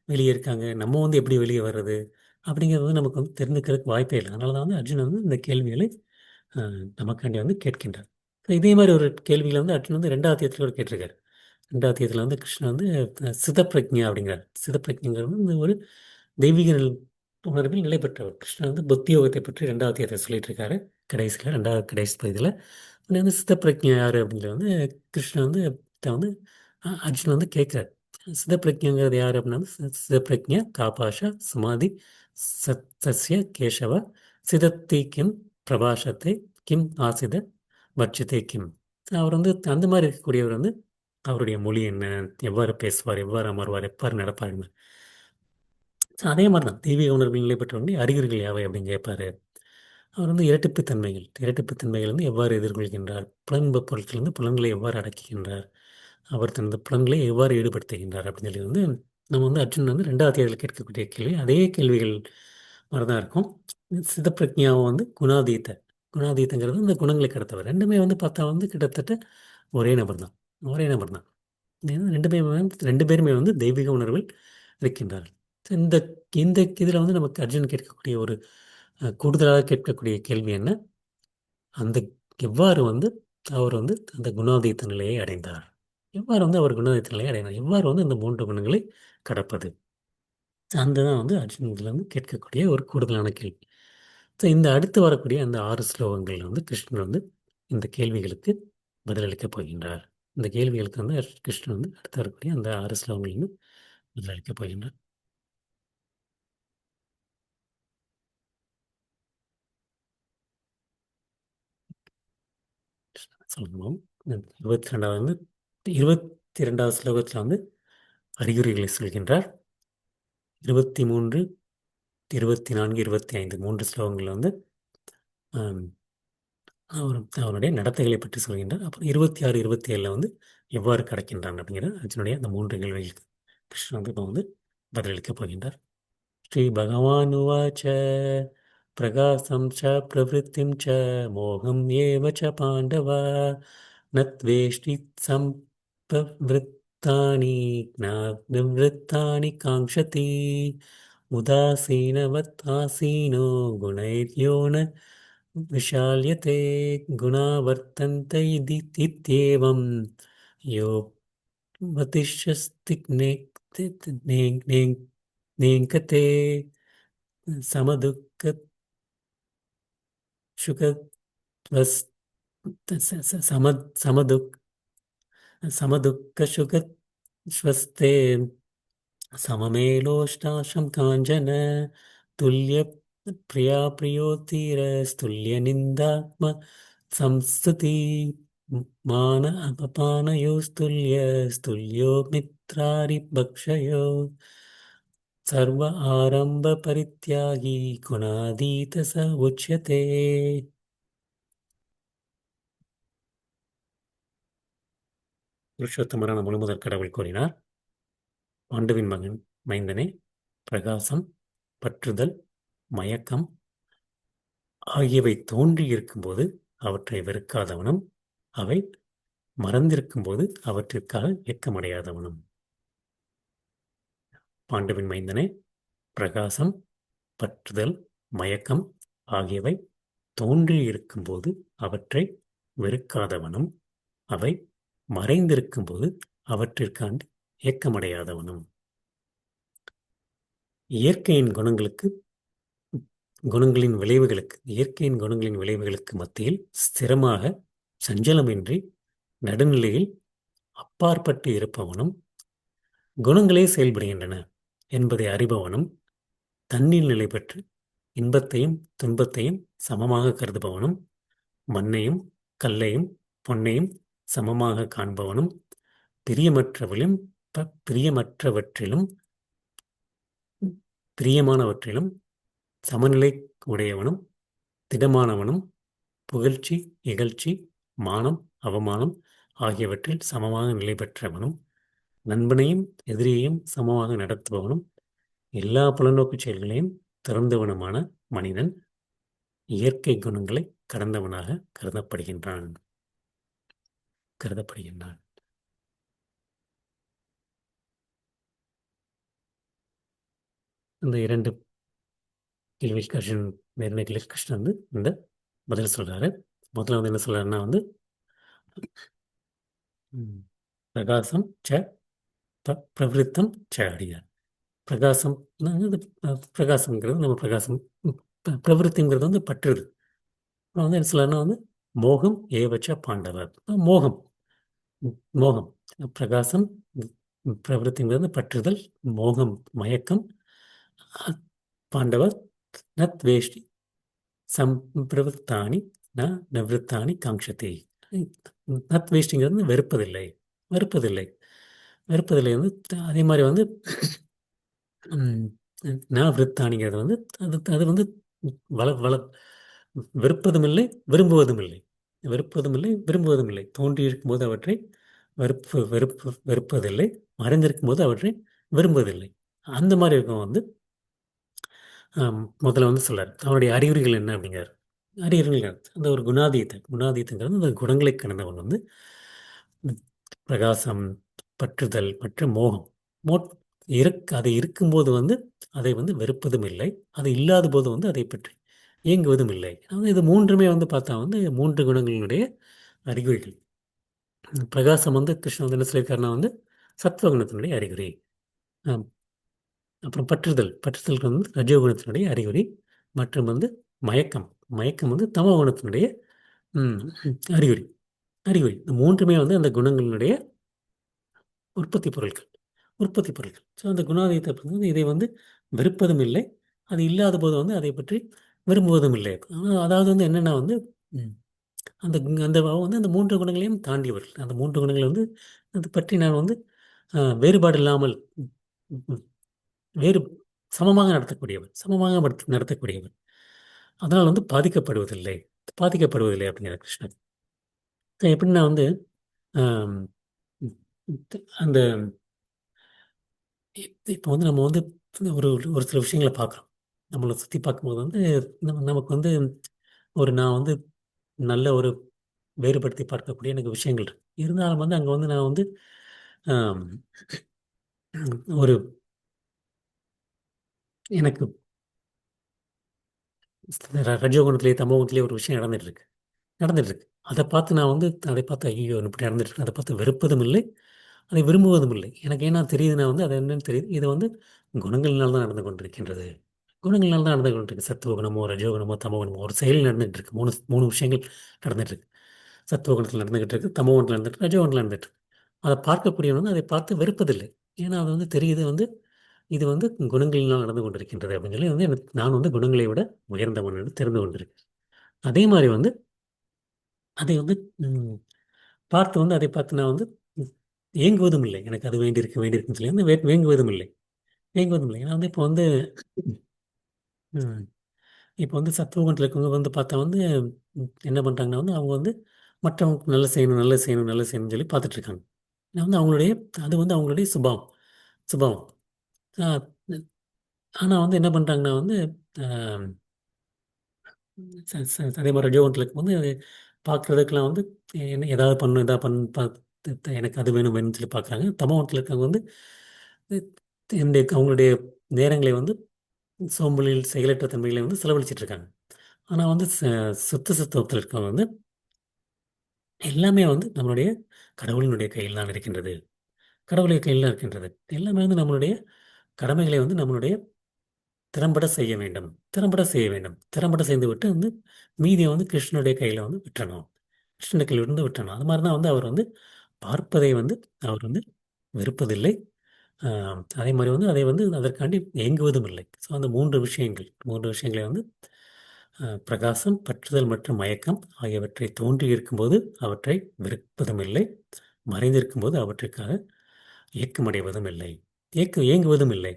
Speaker 1: வெளியே இருக்காங்க, நம்ம வந்து எப்படி வெளியே வர்றது அப்படிங்கிறது வந்து நமக்கு வந்து தெரிஞ்சுக்கிறதுக்கு வாய்ப்பே இல்லை. அதனால தான் வந்து அர்ஜுன் வந்து இந்த கேள்விகளை நமக்காண்டி வந்து கேட்கின்றார். இதே மாதிரி ஒரு கேள்வியில் வந்து அர்ஜுன் வந்து 2வது அத்தியாயத்தில் கூட கேட்டிருக்காரு. 2வது அத்தியாயத்தில் வந்து கிருஷ்ணன் வந்து சிதப்பிரஜ்ஞா அப்படிங்கிறார். சிதப்பிரஜ்ஞங்கிறது வந்து ஒரு தெய்வீக உணர்வில் நிலை பெற்றவர். கிருஷ்ணன் வந்து புத்தி யோகத்தை பற்றி 2வது அத்தியாயத்தில் சொல்லிட்டு இருக்காரு. கடைசியில் 2வது கடைசி பகுதியில் வந்து சிதப்பிரஜ்ஞா யார் அப்படிங்கிறது வந்து கிருஷ்ணன் வந்து வந்து அர்ஜுன் வந்து கேட்குறாரு. சிதப்பிரஜ்ஞங்கிறது யார் அப்படின்னா சிதப்பிரஜ்ஞா காபாஷா சுமாதி சத்ய கேசவ சிதத்தி கிம் பிரபாஷத்தை கிம் ஆசித பட்சத்தை கிம். அவர் வந்து அந்த மாதிரி இருக்கக்கூடியவர் வந்து அவருடைய மொழி என்ன, எவ்வாறு பேசுவார், எவ்வாறு அமர்வார், எவ்வாறு நடப்பார். அதே மாதிரி தான் தெய்வீக உணர்வில் நிலை பெற்றவருடைய அறிகுறிகள் யாவை அப்படின்னு கேட்பாரு. அவர் வந்து இரட்டிப்புத்தன்மைகள் வந்து எவ்வாறு எதிர்கொள்கின்றார், புலன்ப பொருட்கள் வந்து புலன்களை எவ்வாறு அடக்குகின்றார், அவர் தனது புலன்களை எவ்வாறு ஈடுபடுத்துகின்றார் அப்படின்னு சொல்லி வந்து நம்ம வந்து அர்ஜுன் வந்து 2வது அத்தியாயத்தில் கேட்கக்கூடிய கேள்வி அதே கேள்விகள் மாதிரி தான் இருக்கும். சிதப்பிரஜ்ஞாவும் வந்து குணாதீத்தங்கிறது இந்த குணங்களை கடத்தவர். ரெண்டுமே வந்து பார்த்தா வந்து கிட்டத்தட்ட ஒரே நபர் தான். ஒரே நபர் தான். ஏன்னா 2 பேருமே வந்து தெய்வீக உணர்வில் இருக்கின்றார்கள். இந்த இந்த இதில் வந்து நமக்கு அர்ஜுன் கேட்கக்கூடிய ஒரு கூடுதலாக கேட்கக்கூடிய கேள்வி என்ன? அந்த எவ்வாறு வந்து அவர் வந்து அந்த குணாதீத்த நிலையை அடைந்தார். எவ்வாறு வந்து அவர் குணாதீத்த நிலையை அடைந்தார்? எவ்வாறு வந்து இந்த 3 குணங்களை கடப்பது? அந்த தான் வந்து அர்ஜுன் இதுல வந்து கேட்கக்கூடிய ஒரு கூடுதலான கேள்வி. ஸோ இந்த அடுத்து வரக்கூடிய அந்த 6 ஸ்லோகங்கள்ல வந்து கிருஷ்ணர் வந்து இந்த கேள்விகளுக்கு பதிலளிக்கப் போகின்றார். இந்த கேள்விகளுக்கு வந்து கிருஷ்ணர் வந்து அடுத்து வரக்கூடிய அந்த 6 ஸ்லோகங்கள் வந்து பதிலளிக்கப் போகின்றார். சொல்லணும். 22வது வந்து 22வது ஸ்லோகத்தில் வந்து அறிகுறிகளை சொல்கின்றார். 23, 24, 25 3 ஸ்லோகங்கள் வந்து ஆம், அவனுடைய நடத்தைகளை பற்றி சொல்கின்றார். அப்புறம் 26, 27 வந்து எவ்வாறு கடக்கின்றான் அப்படிங்கிற அர்ஜுனுடைய அந்த 3 கேள்விகளுக்கு கிருஷ்ணன் வந்து இப்போ வந்து பதிலளிக்கப் போகின்றார். ஸ்ரீ பகவான் உவாச்ச பிரகாசம் ச பிரவருத்திம் ச மோகம் ஏவ ச பாண்டவ ந த்வேஷ்டி சம்பிரவருத்தானி ந நிவృత్తాని காங்க்ஷதி உதாசீனவத் ஆசீனோ குணைர்யோ ந விஷால்யதே குணா வர்த்தन्त इति इत्येवं यो वतिष्ठस्ति नेङ्कते समदुःख सुखवस् समदुःख समदुःखसुखस्वस्थे सममेलोष्टाशं काञ्चन तुल्यप्रिया प्रियोतिरस्तुल्यनिन्दात्म संस्तुति मान अपमानयोस्तुल्यस्तुल्यो मित्रारिभक्षयो सर्व आरंभ परित्यागी गुणातीत स उच्यते. புருஷோத்தமரான முழுமுதற் கடவுள் கூறினார், பாண்டுவின் மகன் மைந்தனே, பிரகாசம், பற்றுதல், மயக்கம் ஆகியவை தோன்றியிருக்கும்போது அவற்றை வெறுக்காதவனும், அவை மறந்திருக்கும்போது அவற்றிற்காக ஏக்கமடையாதவனும். பாண்டுவின் மைந்தனே, பிரகாசம், பற்றுதல், மயக்கம் ஆகியவை தோன்றியிருக்கும்போது அவற்றை வெறுக்காதவனும், அவை மறைந்திருக்கும்போது அவற்றிற்காண்டு ஏக்கமடையாதவனும். இயற்கையின் குணங்களுக்கு இயற்கையின் குணங்களின் விளைவுகளுக்கு மத்தியில் ஸ்திரமாக, சஞ்சலமின்றி, நடுநிலையில் அப்பாற்பட்டு இருப்பவனும், குணங்களே செயல்படுகின்றன என்பதை அறிபவனும், தன்னில் நிலை பெற்று இன்பத்தையும் துன்பத்தையும் சமமாக கருதுபவனும், மண்ணையும் கல்லையும் பொன்னையும் சமமாக காண்பவனும், பிரியமற்றவற்றிலும் பிரியமற்றவற்றிலும் பிரியமானவற்றிலும் சமநிலை உடையவனும், திடமானவனும், புகழ்ச்சி இகழ்ச்சி மானம் அவமானம் ஆகியவற்றில் சமமாக நிலை பெற்றவனும், நண்பனையும் எதிரியையும் சமமாக நடத்துபவனும், எல்லா புலநோக்கு செயல்களையும் திறந்தவனுமான மனிதன் இயற்கை குணங்களை கடந்தவனாக கருதப்படுகின்றான். இந்த 2 கேள்வி கிருஷ்ணன் வந்து இந்த பதில் சொல்றாரு. முதல்ல வந்து என்ன சொல்றாருன்னா வந்து பிரகாசம் ச பிரவருத்தம் ச அப்படிங்கிறார். பிரகாசம் பிரகாசம்ங்கிறது நம்ம பிரகாசம், பிரவருத்திங்கிறது வந்து பற்றுது. அப்புறம் வந்து என்ன சொல்லலாம்னா வந்து மோகம் ஏவச்ச பாண்டவர், மோகம் மோகம் பிரகாசம், பிரவருத்திங்கிறது பற்றுதல், மோகம் மயக்கம், பாண்டவர் நத்வேஷ்டி சம்பிரவருத்தானி ந நிவృత్తాని காங்க்ஷதி. நத்வேஷ்டிங்கிறது வெறுப்பதில்லை வெறுப்பதில்லை வெறுப்பதில்லை வந்து அதே மாதிரி வந்து நான் விருத்தானிங்கிறது வந்து அது வந்து வள வள வெறுப்பதும் இல்லை விரும்புவதும் இல்லை, வெறுப்பதும் இல்லை விரும்புவதும் இல்லை. தோன்றியிருக்கும் போது அவற்றை வெறுப்பதில்லை, மறைந்திருக்கும் போது அவற்றை விரும்புவதில்லை. அந்த மாதிரி இருக்கும் வந்து முதல்ல வந்து சொல்றார். அவனுடைய அறிகுறிகள் என்ன அப்படிங்கிறார். அறிகுறிகள் அந்த ஒரு குணாதீத்தங்கிறது அந்த குணங்களை கடந்தவன் வந்து பிரகாசம், பற்றுதல் மற்றும் மோகம். மோ அது இருக்கும்போது வந்து அதை வந்து வெறுப்பதும் இல்லை, அது இல்லாத போது வந்து அதை பற்றி இயங்குவதும் இல்லை. அதாவது இது மூன்றுமே வந்து பார்த்தா வந்து 3 குணங்களினுடைய அறிகுறிகள். பிரகாசம் வந்து கிருஷ்ணன் வந்து என்ன சொல்லியிருக்காருன்னா வந்து சத்வகுணத்தினுடைய அறிகுறி. ஆம். அப்புறம் பற்றுதல் வந்து ரஜோகுணத்தினுடைய அறிகுறி. மற்றும் வந்து மயக்கம் மயக்கம் வந்து தமோகுணத்தினுடைய ம், அறிகுறி. அறிகுறி இந்த மூன்றுமே வந்து அந்த குணங்களினுடைய உற்பத்தி பொருட்கள். உற்பத்தி பொருட்கள். ஸோ அந்த குணாதீதத்தை வந்து இதை வந்து வெறுப்பதும் இல்லை, அது இல்லாத போது வந்து அதை பற்றி விரும்புவதும் இல்லை. அதாவது வந்து என்னென்னா வந்து ம், அந்த அந்த அவன் வந்து அந்த மூன்று குணங்களையும் தாண்டியவர்கள். அந்த மூன்று குணங்களை வந்து அது பற்றி நான் வந்து வேறுபாடு இல்லாமல் ம், ம், வேறு சமமாக சமமாக நடத்தக்கூடியவர். அதனால் வந்து பாதிக்கப்படுவதில்லை பாதிக்கப்படுவதில்லை அப்படிங்கிற கிருஷ்ணன். எப்படின்னா வந்து ஆம், அந்த இப்போ வந்து நம்ம வந்து ஒரு ஒரு சில விஷயங்களை பார்க்குறோம். நம்மளை சுற்றி பார்க்கும்போது வந்து நமக்கு வந்து நான் வந்து நல்ல ஒரு வேறுபடுத்தி பார்க்கக்கூடிய எனக்கு விஷயங்கள் இருக்கு. இருந்தாலும் வந்து அங்கே வந்து நான் வந்து ஆம், ஒரு எனக்கு ரஜோகுணத்திலே தமோகுணத்திலே ஒரு விஷயம் நடந்துட்டு இருக்கு. அதை பார்த்து ஐயோ இப்படி நடந்துட்டு இருக்கு. அதை பார்த்து வெறுப்பதும் இல்லை, அதை விரும்புவதும் இல்லை. எனக்கு ஏன்னா தெரியுதுன்னா வந்து அது என்னன்னு தெரியுது. இது வந்து குணங்களினால் தான் நடந்து கொண்டிருக்கின்றது. குணங்களினால் தான் நடந்து கொண்டிருக்கு. சத்துவகுணமோ ரஜோகுணமோ தமோகுணமோ ஒரு செயல் நடந்துகிட்டு இருக்கு. மூணு மூணு விஷயங்கள் நடந்துட்டு இருக்கு. சத்துவகுணத்தில் நடந்துகிட்டு இருக்கு, தமோகுணத்தில் நடந்துட்டு ரஜோகுணத்தில் நடந்துட்டு இருக்கு. அதை பார்க்கக்கூடியவன் வந்து அதை பார்த்து வெறுப்பதில்லை. ஏன்னா அது வந்து தெரியுது வந்து இது வந்து குணங்களினால் நடந்து கொண்டிருக்கின்றது அப்படின்னு சொல்லி வந்து நான் வந்து குணங்களை விட உயர்ந்தவன் என்று தெரிந்து கொண்டிருக்கேன். அதே மாதிரி வந்து அதை வந்து ம், அதை பார்த்து நான் வந்து ம், ஏங்குவதும் இல்லை. எனக்கு அது வேண்டியிருக்குன்னு சொல்லி வந்து வேங்குவதும் இல்லை. ஏன்னா வந்து ம், இப்போ வந்து சத்துவகுணத்தில் இருக்கவங்க வந்து பார்த்தா வந்து என்ன பண்ணுறாங்கன்னா வந்து அவங்க வந்து மற்றவங்களுக்கு நல்லது செய்யணும்னு சொல்லி பார்த்துட்டு இருக்காங்க. ஏன்னா வந்து அது வந்து அவங்களுடைய சுபாவம் சுபாவம். ஆனால் வந்து என்ன பண்ணுறாங்கன்னா வந்து அதே மாதிரி ரஜோகத்தில் இருக்கும்போது அது பார்க்குறதுக்கெல்லாம் வந்து என்ன எதாவது பண்ணு பார்த்து எனக்கு அது வேணும்னு சொல்லி பார்க்குறாங்க. தமோகத்தில் இருக்கவங்க வந்து அஹ், அவங்களுடைய நேரங்களை வந்து சோம்பலில் செயலற்ற தன்மைகளை வந்து செலவழிச்சிட்டு இருக்காங்க. ஆனால் வந்து சுத்தத்தில் இருக்கவங்க வந்து எல்லாமே வந்து நம்மளுடைய கடவுளினுடைய கையில் தான் இருக்கின்றது. கடவுளுடைய கையில் தான் இருக்கின்றது. எல்லாமே வந்து நம்மளுடைய கடமைகளை வந்து நம்மளுடைய திறம்பட செய்ய வேண்டும். திறம்பட செய்துவிட்டு வந்து மீதியை வந்து கிருஷ்ணனுடைய கையில் வந்து விட்டுறணும். கிருஷ்ணனுடைய கையில் இருந்து விட்டுறணும். அது மாதிரி தான் வந்து அவர் வந்து பார்ப்பதை வந்து அவர் வந்து வெறுப்பதில்லை. அதே மாதிரி வந்து அதை வந்து அதற்காண்டி ஏங்குவதும் இல்லை. ஸோ அந்த மூன்று விஷயங்களை வந்து பிரகாசம், பற்றுதல் மற்றும் மயக்கம் ஆகியவற்றை தோன்றி இருக்கும்போது அவற்றை வெறுப்பதும் இல்லை. மறைந்திருக்கும்போது அவற்றுக்காக ஏக்கமடைவதும் இல்லை. ஏங்குவதும் இல்லை.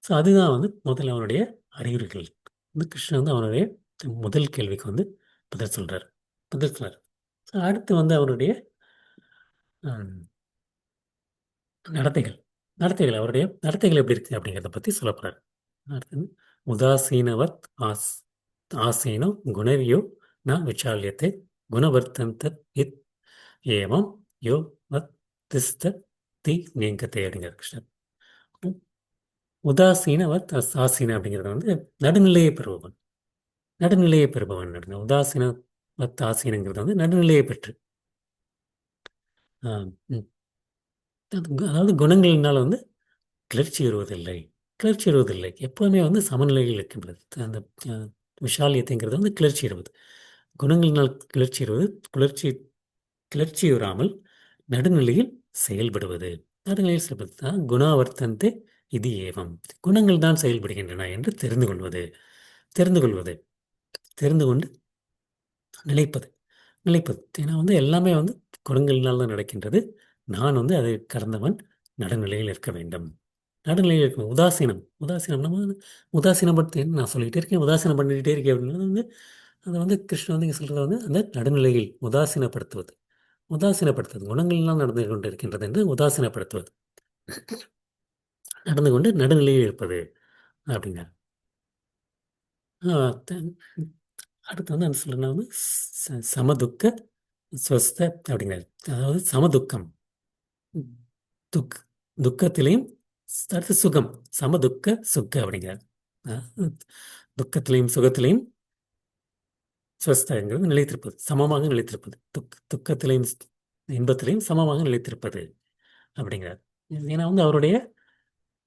Speaker 1: ஸோ அதுதான் வந்து முதல்ல அவனுடைய அறிகுறிகள். வந்து கிருஷ்ணன் வந்து அவனுடைய முதல் கேள்விக்கு வந்து பதில் சொல்றார். பதில் சொல்றார். ஸோ அடுத்து வந்து அவருடைய ஹம், நடத்தைகள். அவருடைய நடத்தைகள் எப்படி இருக்கு அப்படிங்கிறத பற்றி சொல்ல போறார். அடுத்து வந்து, உதாசீனவத் ஆசீனோ குணவியோ ந விசால்யத்தை குணவர்த்தந்த இத் ஏவம் யோ வத் திஸ்த தி நீங்கத்தை அப்படிங்கிற கிருஷ்ணர். உதாசீனவத் ஆசீன அப்படிங்கிறது வந்து நடுநிலையை பெறுபவன். உதாசீன ஆசீனங்கிறது வந்து நடுநிலையை பெற்று ஆஹ் ம், அதாவது குணங்களினால் வந்து கிளர்ச்சி வருவதில்லை. எப்போவுமே வந்து சமநிலையில் இருக்கின்றது. அந்த அஹ், விஷாலியத்தைங்கிறது வந்து கிளர்ச்சி வருவது. குணங்களினால் கிளர்ச்சி கிளர்ச்சியுறாமல் நடுநிலையில் செயல்படுவது. தான் குணாவர்த்தந்தே இது ஏவம். குணங்கள் தான் செயல்படுகின்றன என்று தெரிந்து கொள்வது தெரிந்து கொண்டு நிலைப்பது. ஏன்னா வந்து எல்லாமே வந்து குணங்களினால் தான் நடக்கின்றது. நான் வந்து அதை கடந்தவன். நடுநிலையில் இருக்க வேண்டும். நடுநிலையில் இருக்கணும். உதாசீனம் நம்ம உதாசீனப்படுத்தி நான் சொல்லிகிட்டே இருக்கேன், உதாசீனம் பண்ணிக்கிட்டே இருக்கேன் அப்படின்றது வந்து அதை வந்து கிருஷ்ணன் வந்து இங்கே சொல்கிறது வந்து அந்த நடுநிலையில் உதாசீனப்படுத்துவது குணங்களினால் நடந்து கொண்டு இருக்கின்றது என்று உதாசீனப்படுத்துவது. நடந்து கொண்டு நடுநிலையில் இருப்பது அப்படிங்க. அடுத்து வந்து அந்த சொல்லுனா வந்து சமதுக்க ஸ்வஸ்த அப்படிங்கிறார். அதாவது சமதுக்கம். துக் துக்கத்திலையும் அடுத்து சுகம். சமதுக்க சுக்க அப்படிங்கிறார். அஹ் துக்கத்திலையும் சுகத்திலையும் ஸ்வஸ்தங்கிறது நிலைத்திருப்பது, சமமாக நிலைத்திருப்பது, துக்கத்திலையும் இன்பத்திலையும் சமமாக நிலைத்திருப்பது அப்படிங்கிறார். ஏன்னா வந்து அவருடைய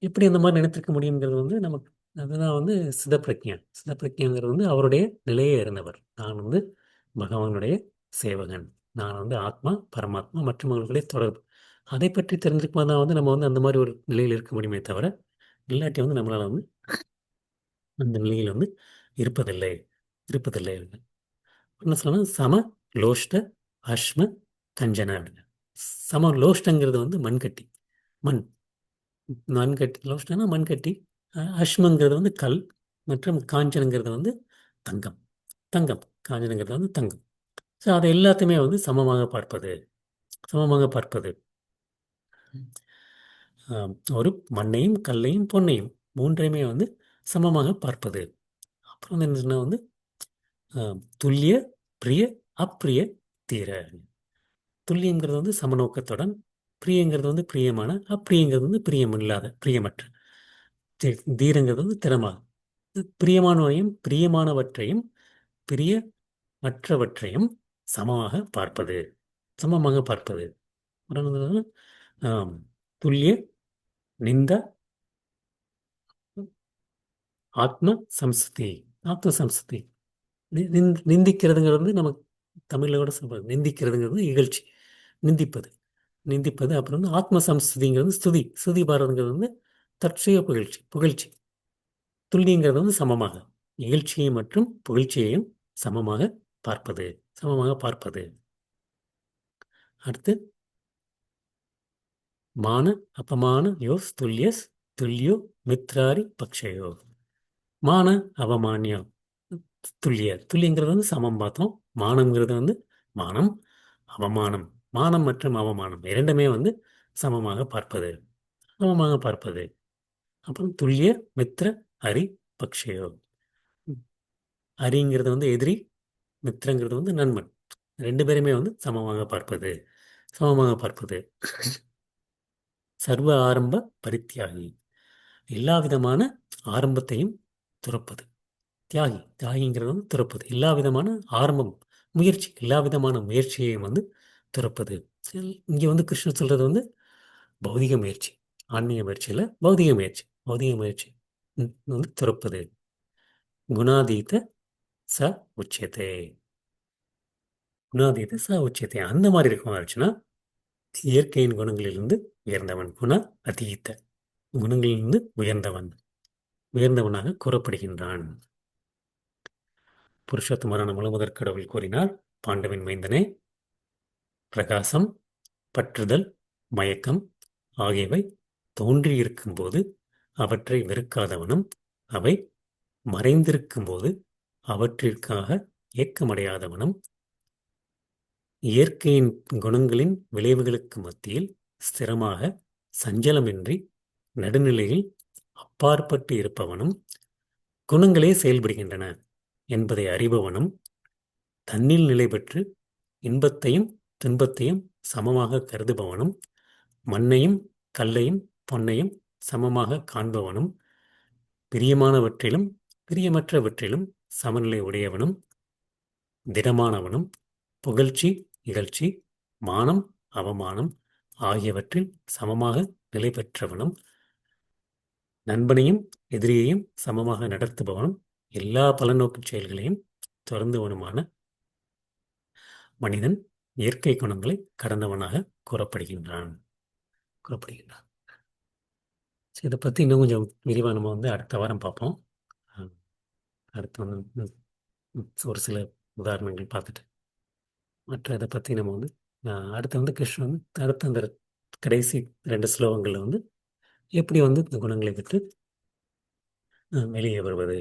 Speaker 1: எப்படி அந்த மாதிரி நினைத்திருக்க முடியுங்கிறது வந்து நமக்கு அதுதான் வந்து சிதப்பிரஜ்ஞா. சிதப்பிரஜ்ஞாங்கிறது வந்து அவருடைய நிலையே இருந்தவர். நான் வந்து பகவானுடைய சேவகன், நான் வந்து ஆத்மா பரமாத்மா மற்றும் அவர்களுடைய தொடர்பு, அதை பற்றி தெரிஞ்சுக்குமா தான் வந்து நம்ம வந்து அந்த மாதிரி ஒரு நிலையில் இருக்க முடியுமே தவிர, இல்லாட்டி வந்து நம்மளால் வந்து அந்த நிலையில் வந்து இருப்பதில்லை இருப்பதில்லை. என்ன சொல்லணும், சம லோஷ்ட அஷ்ம கஞ்சன அப்படின்னு. சம லோஷ்டங்கிறது வந்து மண்கட்டி, மண், மண்கட்டி. லோஷ்டனா மண்கட்டி. அஷ்மங்கிறது வந்து கல், மற்றும் காஞ்சனங்கிறது வந்து தங்கம். தங்கம், காஞ்சனங்கிறது வந்து தங்கம். ஸோ அதை எல்லாத்தையுமே வந்து சமமாக பார்ப்பது, சமமாக பார்ப்பது. ஒரு மண்ணையும் கல்லையும் பொன்னையும் மூன்றையுமே வந்து சமமாக பார்ப்பது. அப்புறம் வந்து என்ன சொன்னா வந்து துல்லிய பிரிய அப்பிரிய தீர. துல்லியங்கிறது வந்து சமநோக்கத்துடன், பிரியங்கிறது வந்து பிரியமான, அப்பிரியங்கிறது வந்து பிரியமில்லாத, பிரியமற்ற. தீரங்கிறது வந்து திறமாக. பிரியமானவையும் பிரியமானவற்றையும் பிரியமற்றவற்றையும் சமமாக பார்ப்பது, சமமாக பார்ப்பது. உடனே, ஆம், துல்லிய நிந்த ஆத்ம சம்ஸ்தி. ஆத்ம சம்ஸ்தி. நிந்திக்கிறதுங்கிறது வந்து நமக்கு தமிழில் கூட சொல்றது, நிந்திக்கிறதுங்கிறது இகழ்ச்சி, நிந்திப்பது, நிந்திப்பது. அப்புறம் வந்து ஆத்ம சம்ஸ்துதிங்கிறது ஸ்துதி, ஸ்துதி பாடுறதுங்கிறது வந்து தற்செய புகழ்ச்சி, புகழ்ச்சி. துல்லியங்கிறது வந்து சமமாக, இகழ்ச்சியை மற்றும் புகழ்ச்சியையும் சமமாக பார்ப்பது, சமமாக பார்ப்பது. அடுத்து மான அபமான யோஸ் துல்லியஸ் துல்லியோ மித்ராரி பக்ஷயோ. மான அவமானியம் துல்லிய. துல்லியங்கிறது வந்து சமம் பார்த்தோம். மானம்ங்கிறது வந்து மானம், அவமானம். மானம் மற்றும் அவமானம் இரண்டுமே வந்து சமமாக பார்ப்பது, சமமாக பார்ப்பது. அப்புறம் துல்லிய மித்ர அரி பக்ஷயோ. அரிங்கிறது வந்து எதிரி, மித்திரங்கிறது வந்து நண்பன். ரெண்டு பேருமே வந்து சமமாக பார்ப்பது, சமமாக பார்ப்பது. சர்வ ஆரம்ப பரித்தியாகி. எல்லா விதமான ஆரம்பத்தையும் துறப்பது. தியாகி, தியாகிங்கிறது வந்து துறப்பது. எல்லா விதமான ஆரம்பம், முயற்சி, எல்லா விதமான முயற்சியையும் வந்து துறப்பது. இங்கே வந்து கிருஷ்ணர் சொல்றது வந்து பௌதிக முயற்சி, ஆன்மீக முயற்சியில் பௌதிக முயற்சி, பௌதிக முயற்சி வந்து துறப்பது. குணாதீத ச உச்சத்தை. குணாதீத ச உச்சத்தை. அந்த மாதிரி இருக்கும் ஆச்சுன்னா இயற்கையின் குணங்களிலிருந்து உயர்ந்தவன். குண அதீத, குணங்களிலிருந்து உயர்ந்தவன், உயர்ந்தவனாக கூறப்படுகின்றான். புருஷோத்தமரான முழுமுதற் கடவுள் கூறினார், பாண்டவின் மைந்தனே, பிரகாசம், பற்றுதல், மயக்கம் ஆகியவை தோன்றியிருக்கும்போது அவற்றை வெறுக்காதவனும், அவை மறைந்திருக்கும்போது அவற்றிற்காக ஏக்கமடையாதவனும், இயற்கையின் குணங்களின் விளைவுகளுக்கு மத்தியில் ஸ்திரமாக சஞ்சலமின்றி நடுநிலையில் அப்பாற்பட்டு இருப்பவனும், குணங்களே செயல்படுகின்றன என்பதை அறிபவனும், தன்னில் நிலை பெற்று இன்பத்தையும் துன்பத்தையும் சமமாக கருதுபவனும், மண்ணையும் கல்லையும் பொன்னையும் சமமாக காண்பவனும், பிரியமானவற்றிலும் பிரியமற்றவற்றிலும் சமநிலை உடையவனும், திடமானவனும், புகழ்ச்சி இகழ்ச்சி, மானம் அவமானம் ஆகியவற்றில் சமமாக நிலை பெற்றவனும், நண்பனையும் எதிரியையும் சமமாக நடத்துபவனும், எல்லா பலநோக்கு செயல்களையும் தொடர்ந்தவனுமான மனிதன் இயற்கை குணங்களை கடந்தவனாக கூறப்படுகின்றான், கூறப்படுகின்றான். இதை பற்றி இன்னும் கொஞ்சம் விரிவாக நம்ம வந்து அடுத்த வாரம் பார்ப்போம். அடுத்து வந்து ஒரு சில உதாரணங்கள் பார்த்துட்டு மற்ற இதை பற்றி நம்ம வந்து அடுத்து வந்து கிருஷ்ணன் வந்து அடுத்த அந்த கடைசி 2 ஸ்லோகங்களில் வந்து எப்படி வந்து இந்த குணங்களை விட்டு வெளியே வருவது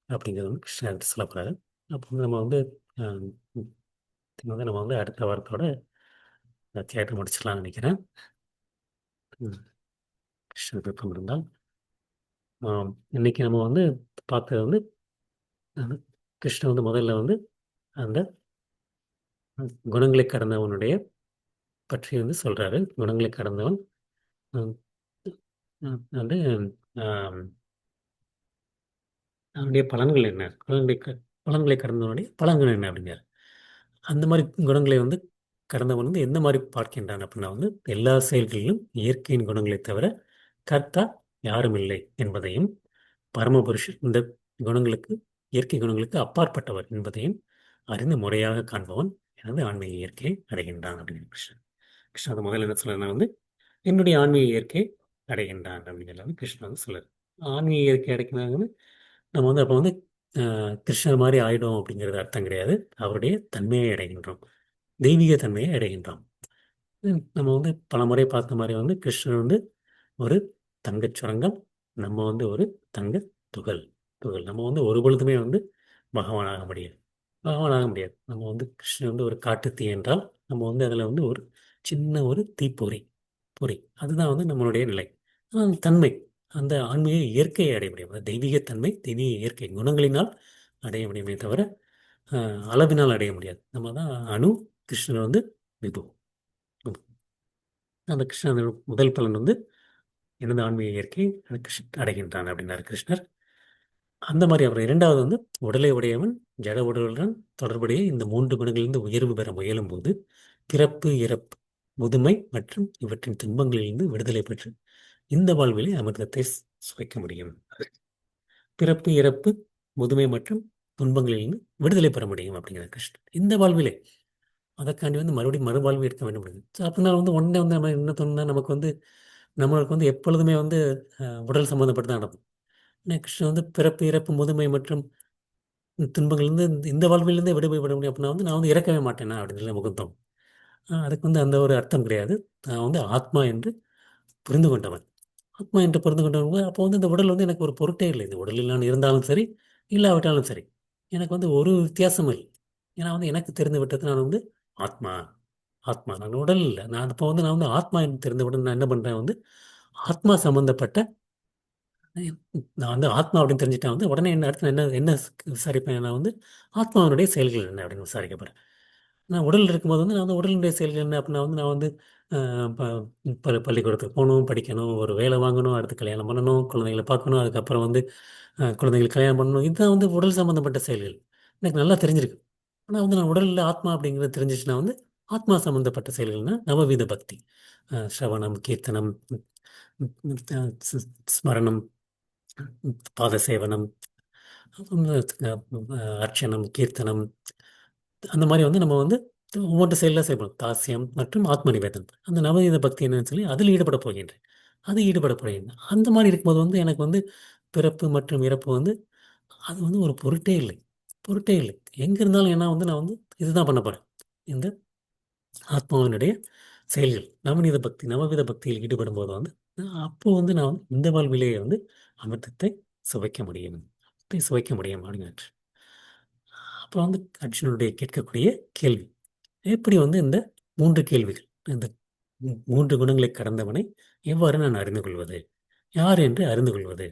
Speaker 1: அப்படிங்கிறது வந்து கிருஷ்ணன் அடுத்து சொல்ல போகிறாரு. அப்போ வந்து நம்ம வந்து நம்ம வந்து அடுத்த வாரத்தோட தியேட்டர் முடிச்சுக்கலாம்னு நினைக்கிறேன். கிருஷ்ணன் விருப்பம் இருந்தால் இன்னைக்கு நம்ம வந்து பார்த்தது வந்து கிருஷ்ணன் வந்து முதல்ல வந்து அந்த குணங்களை கடந்தவனுடைய பற்றி வந்து சொல்றாரு. குணங்களை கடந்தவன் வந்து அவனுடைய பலன்கள் என்ன, குணங்களை பலன்களை கடந்தவனுடைய பலன்கள் என்ன அப்படிங்கிறார். அந்த மாதிரி குணங்களை வந்து கடந்தவன் வந்து எந்த மாதிரி பார்க்கின்றான் அப்படின்னா வந்து எல்லா செயல்களிலும் இயற்கையின் குணங்களை தவிர கர்த்தா யாரும் இல்லை என்பதையும், பரமபுருஷர் இந்த குணங்களுக்கு இயற்கை குணங்களுக்கு அப்பாற்பட்டவர் என்பதையும் அறிந்து முறையாக காண்பவன் எனது ஆன்மீக இயற்கையை அடைகின்றான் அப்படின்னு கிருஷ்ணன். கிருஷ்ணன் அது முதல்ல என்ன சொல்றதுன்னா வந்து என்னுடைய ஆன்மீக இயற்கை அடைகின்றான் அப்படிங்கிறது வந்து கிருஷ்ணன் வந்து சொல்லுது. ஆன்மீக இயற்கை அடைக்கிறாங்கன்னு நம்ம வந்து அப்போ வந்து கிருஷ்ணர் மாதிரி ஆயிடும் அப்படிங்கிறது அர்த்தம் கிடையாது. அவருடைய தன்மையை அடைகின்றோம், தெய்வீக தன்மையை அடைகின்றோம். நம்ம வந்து பல முறை பார்த்த மாதிரி வந்து கிருஷ்ணர் வந்து ஒரு தங்கச் சுரங்கம், நம்ம வந்து ஒரு தங்க துகள். நம்ம வந்து ஒரு பொழுதுமே வந்து பகவானாக முடியாது. பகவானாக முடியாது. நம்ம வந்து கிருஷ்ணன் வந்து ஒரு காட்டுத்தீ என்றால் நம்ம வந்து அதில் வந்து ஒரு சின்ன ஒரு தீப்பொறி பொறி அதுதான் வந்து நம்மளுடைய நிலை. தன்மை அந்த ஆன்மீக இயற்கையை அடைய முடியும். அந்த தெய்வீகத்தன்மை தெய்வீக இயற்கை குணங்களினால் அடைய முடியுமே தவிர அளவினால் அடைய முடியாது. நம்ம தான் அணு, கிருஷ்ணன் வந்து விபு. அந்த கிருஷ்ணன் முதல் பலன் வந்து எனது ஆன்மீக இயற்கை அடைகின்றான் அப்படின்னாரு கிருஷ்ணர். அந்த மாதிரி அப்புறம் இரண்டாவது வந்து உடலை உடையவன் ஜட உடலுடன் தொடர்புடைய இந்த மூன்று குணங்களிலிருந்து உயர்வு பெற முயலும் போது பிறப்பு, இறப்பு, முதுமை மற்றும் இவற்றின் துன்பங்களிலிருந்து விடுதலை பெற்று இந்த வாழ்விலே அமிர்தத்தை சுவைக்க முடியும். பிறப்பு, இறப்பு, முதுமை மற்றும் துன்பங்களிலிருந்து விடுதலை பெற முடியும் அப்படிங்கிற கிருஷ்ணன் இந்த வாழ்விலே. அதற்காண்டி வந்து மறுபடியும் மறுவாழ்வு இருக்க வேண்டும். ஸோ அப்படின்னா வந்து உடனே வந்து நம்ம என்ன தோணுன்னா நமக்கு வந்து நம்மளுக்கு வந்து எப்பொழுதுமே வந்து உடல் சம்மந்தப்பட்டு தான் நடக்கும். நெக்ஸ்ட் வந்து பிறப்பு, இறப்பு, முதுமை மற்றும் துன்பங்கள்லேருந்து இந்த வாழ்விலேருந்தே விடுபட முடியும் அப்படின்னா வந்து நான் வந்து இறக்கவே மாட்டேனா அப்படின்னு சொல்லி நமக்கு தோணும். அதுக்கு வந்து அந்த ஒரு அர்த்தம் கிடையாது. நான் வந்து ஆத்மா என்று புரிந்து கொண்டவன். ஆத்மா என்று புரிந்து கொண்டவன் அப்போ வந்து இந்த உடல் வந்து எனக்கு ஒரு பொருட்டே இல்லை. இந்த உடலில் நான் இருந்தாலும் சரி, இல்லாவிட்டாலும் சரி. எனக்கு வந்து ஒரு வித்தியாசமும் இல்லை. ஏன்னா வந்து எனக்கு தெரிந்து விட்டது நான் வந்து ஆத்மா. ஆத்மா நான் உடல் இல்லை. நான் அப்போ வந்து நான் வந்து ஆத்மா என்று தெரிந்து விட நான் என்ன பண்ணுறேன் வந்து ஆத்மா சம்பந்தப்பட்ட நான் வந்து ஆத்மா அப்படின்னு தெரிஞ்சுட்டா வந்து உடனே என்ன அடுத்து நான் என்ன என்ன விசாரிப்பேன் நான் வந்து ஆத்மாவினுடைய செயல்கள் என்ன அப்படின்னு விசாரிக்க போகிறேன். நான் உடல் இருக்கும்போது வந்து நான் வந்து உடலினுடைய செயல்கள் என்ன அப்படின்னா வந்து நான் வந்து பள்ளிக்கூடத்துக்கு போகணும், படிக்கணும், ஒரு வேலை வாங்கணும், அடுத்து கல்யாணம் பண்ணணும், குழந்தைகளை பார்க்கணும், அதுக்கப்புறம் வந்து குழந்தைகளுக்கு கல்யாணம் பண்ணணும். இதுதான் வந்து உடல் சம்மந்தப்பட்ட செயல்கள் எனக்கு நல்லா தெரிஞ்சிருக்கு. ஆனால் வந்து நான் உடலில் ஆத்மா அப்படிங்கிறது தெரிஞ்சிச்சுன்னா வந்து ஆத்மா சம்மந்தப்பட்ட செயல்கள்னா நவவித பக்தி, ஸ்ரவணம், கீர்த்தனம், ஸ்மரணம், பாத சேவனம், அர்ச்சனம், கீர்த்தனம், அந்த மாதிரி வந்து நம்ம வந்து ஒவ்வொரு செயலில் செய்யணும். தாசியம் மற்றும் ஆத்ம நிவேதனம் அந்த நவநீத பக்தி என்னன்னு சொல்லி அதில் ஈடுபட போகின்றேன். அது ஈடுபட போகின்றேன். அந்த மாதிரி இருக்கும்போது வந்து எனக்கு வந்து பிறப்பு மற்றும் இறப்பு வந்து அது வந்து ஒரு பொருட்டே இல்லை. பொருட்டே இல்லை. எங்கே இருந்தாலும் ஏன்னா வந்து நான் வந்து இதுதான் பண்ண போகிறேன். இந்த ஆத்மாவினுடைய செயல்கள் நவநீத பக்தி நவவித பக்தியில் ஈடுபடும் போது வந்து அப்போ வந்து நான் வந்து இந்த வாழ்விலேயே வந்து அமிர்தத்தை சுவைக்க முடியும். சுவைக்க முடியும் அப்படிங்கிறார். அப்புறம் வந்து அர்ஜுனனுடைய கேட்கக்கூடிய கேள்வி எப்படி வந்து இந்த மூன்று கேள்விகள் இந்த மூன்று குணங்களை கடந்தவனை எவ்வாறு நான் அறிந்து கொள்வது, யார் என்று அறிந்து கொள்வது,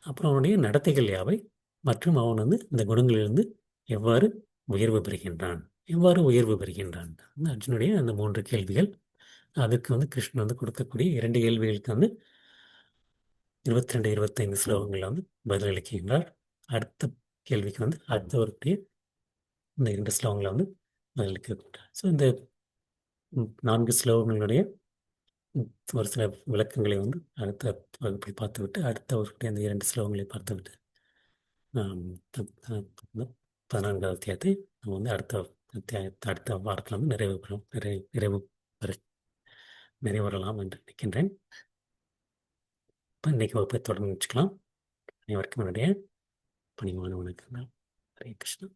Speaker 1: அப்புறம் அவனுடைய நடத்தைகள் யாவை, மற்றும் அவன் வந்து இந்த குணங்களிலிருந்து எவ்வாறு உயர்வு பெறுகின்றான், எவ்வாறு உயர்வு பெறுகின்றான் அர்ஜுனுடைய அந்த மூன்று கேள்விகள். அதுக்கு வந்து கிருஷ்ணன் வந்து கொடுக்கக்கூடிய இரண்டு கேள்விகளுக்கு வந்து 22, 25 ஸ்லோகங்களில் வந்து பதிலளிக்கின்றார். அடுத்த கேள்விக்கு வந்து அடுத்தவருடைய இந்த 2 ஸ்லோகங்களை வந்து பதிலளிக்கின்றார். ஸோ இந்த 4 ஸ்லோகங்களுடைய ஒரு சில விளக்கங்களை வந்து அடுத்த வகுப்பில் பார்த்துவிட்டு அடுத்தவருடைய அந்த 2 ஸ்லோகங்களை பார்த்துவிட்டு நாம் 14வது அத்தியாயத்தை நம்ம வந்து அடுத்த வாரத்தில் வந்து நிறைவேறலாம் என்று நினைக்கின்றேன். இப்போ இன்றைக்கு வகுப்பை தொடர்ந்து வச்சுக்கலாம். அனைவருக்கும் என்னுடைய பணிவான வணக்கங்கள். ஹரே கிருஷ்ணா.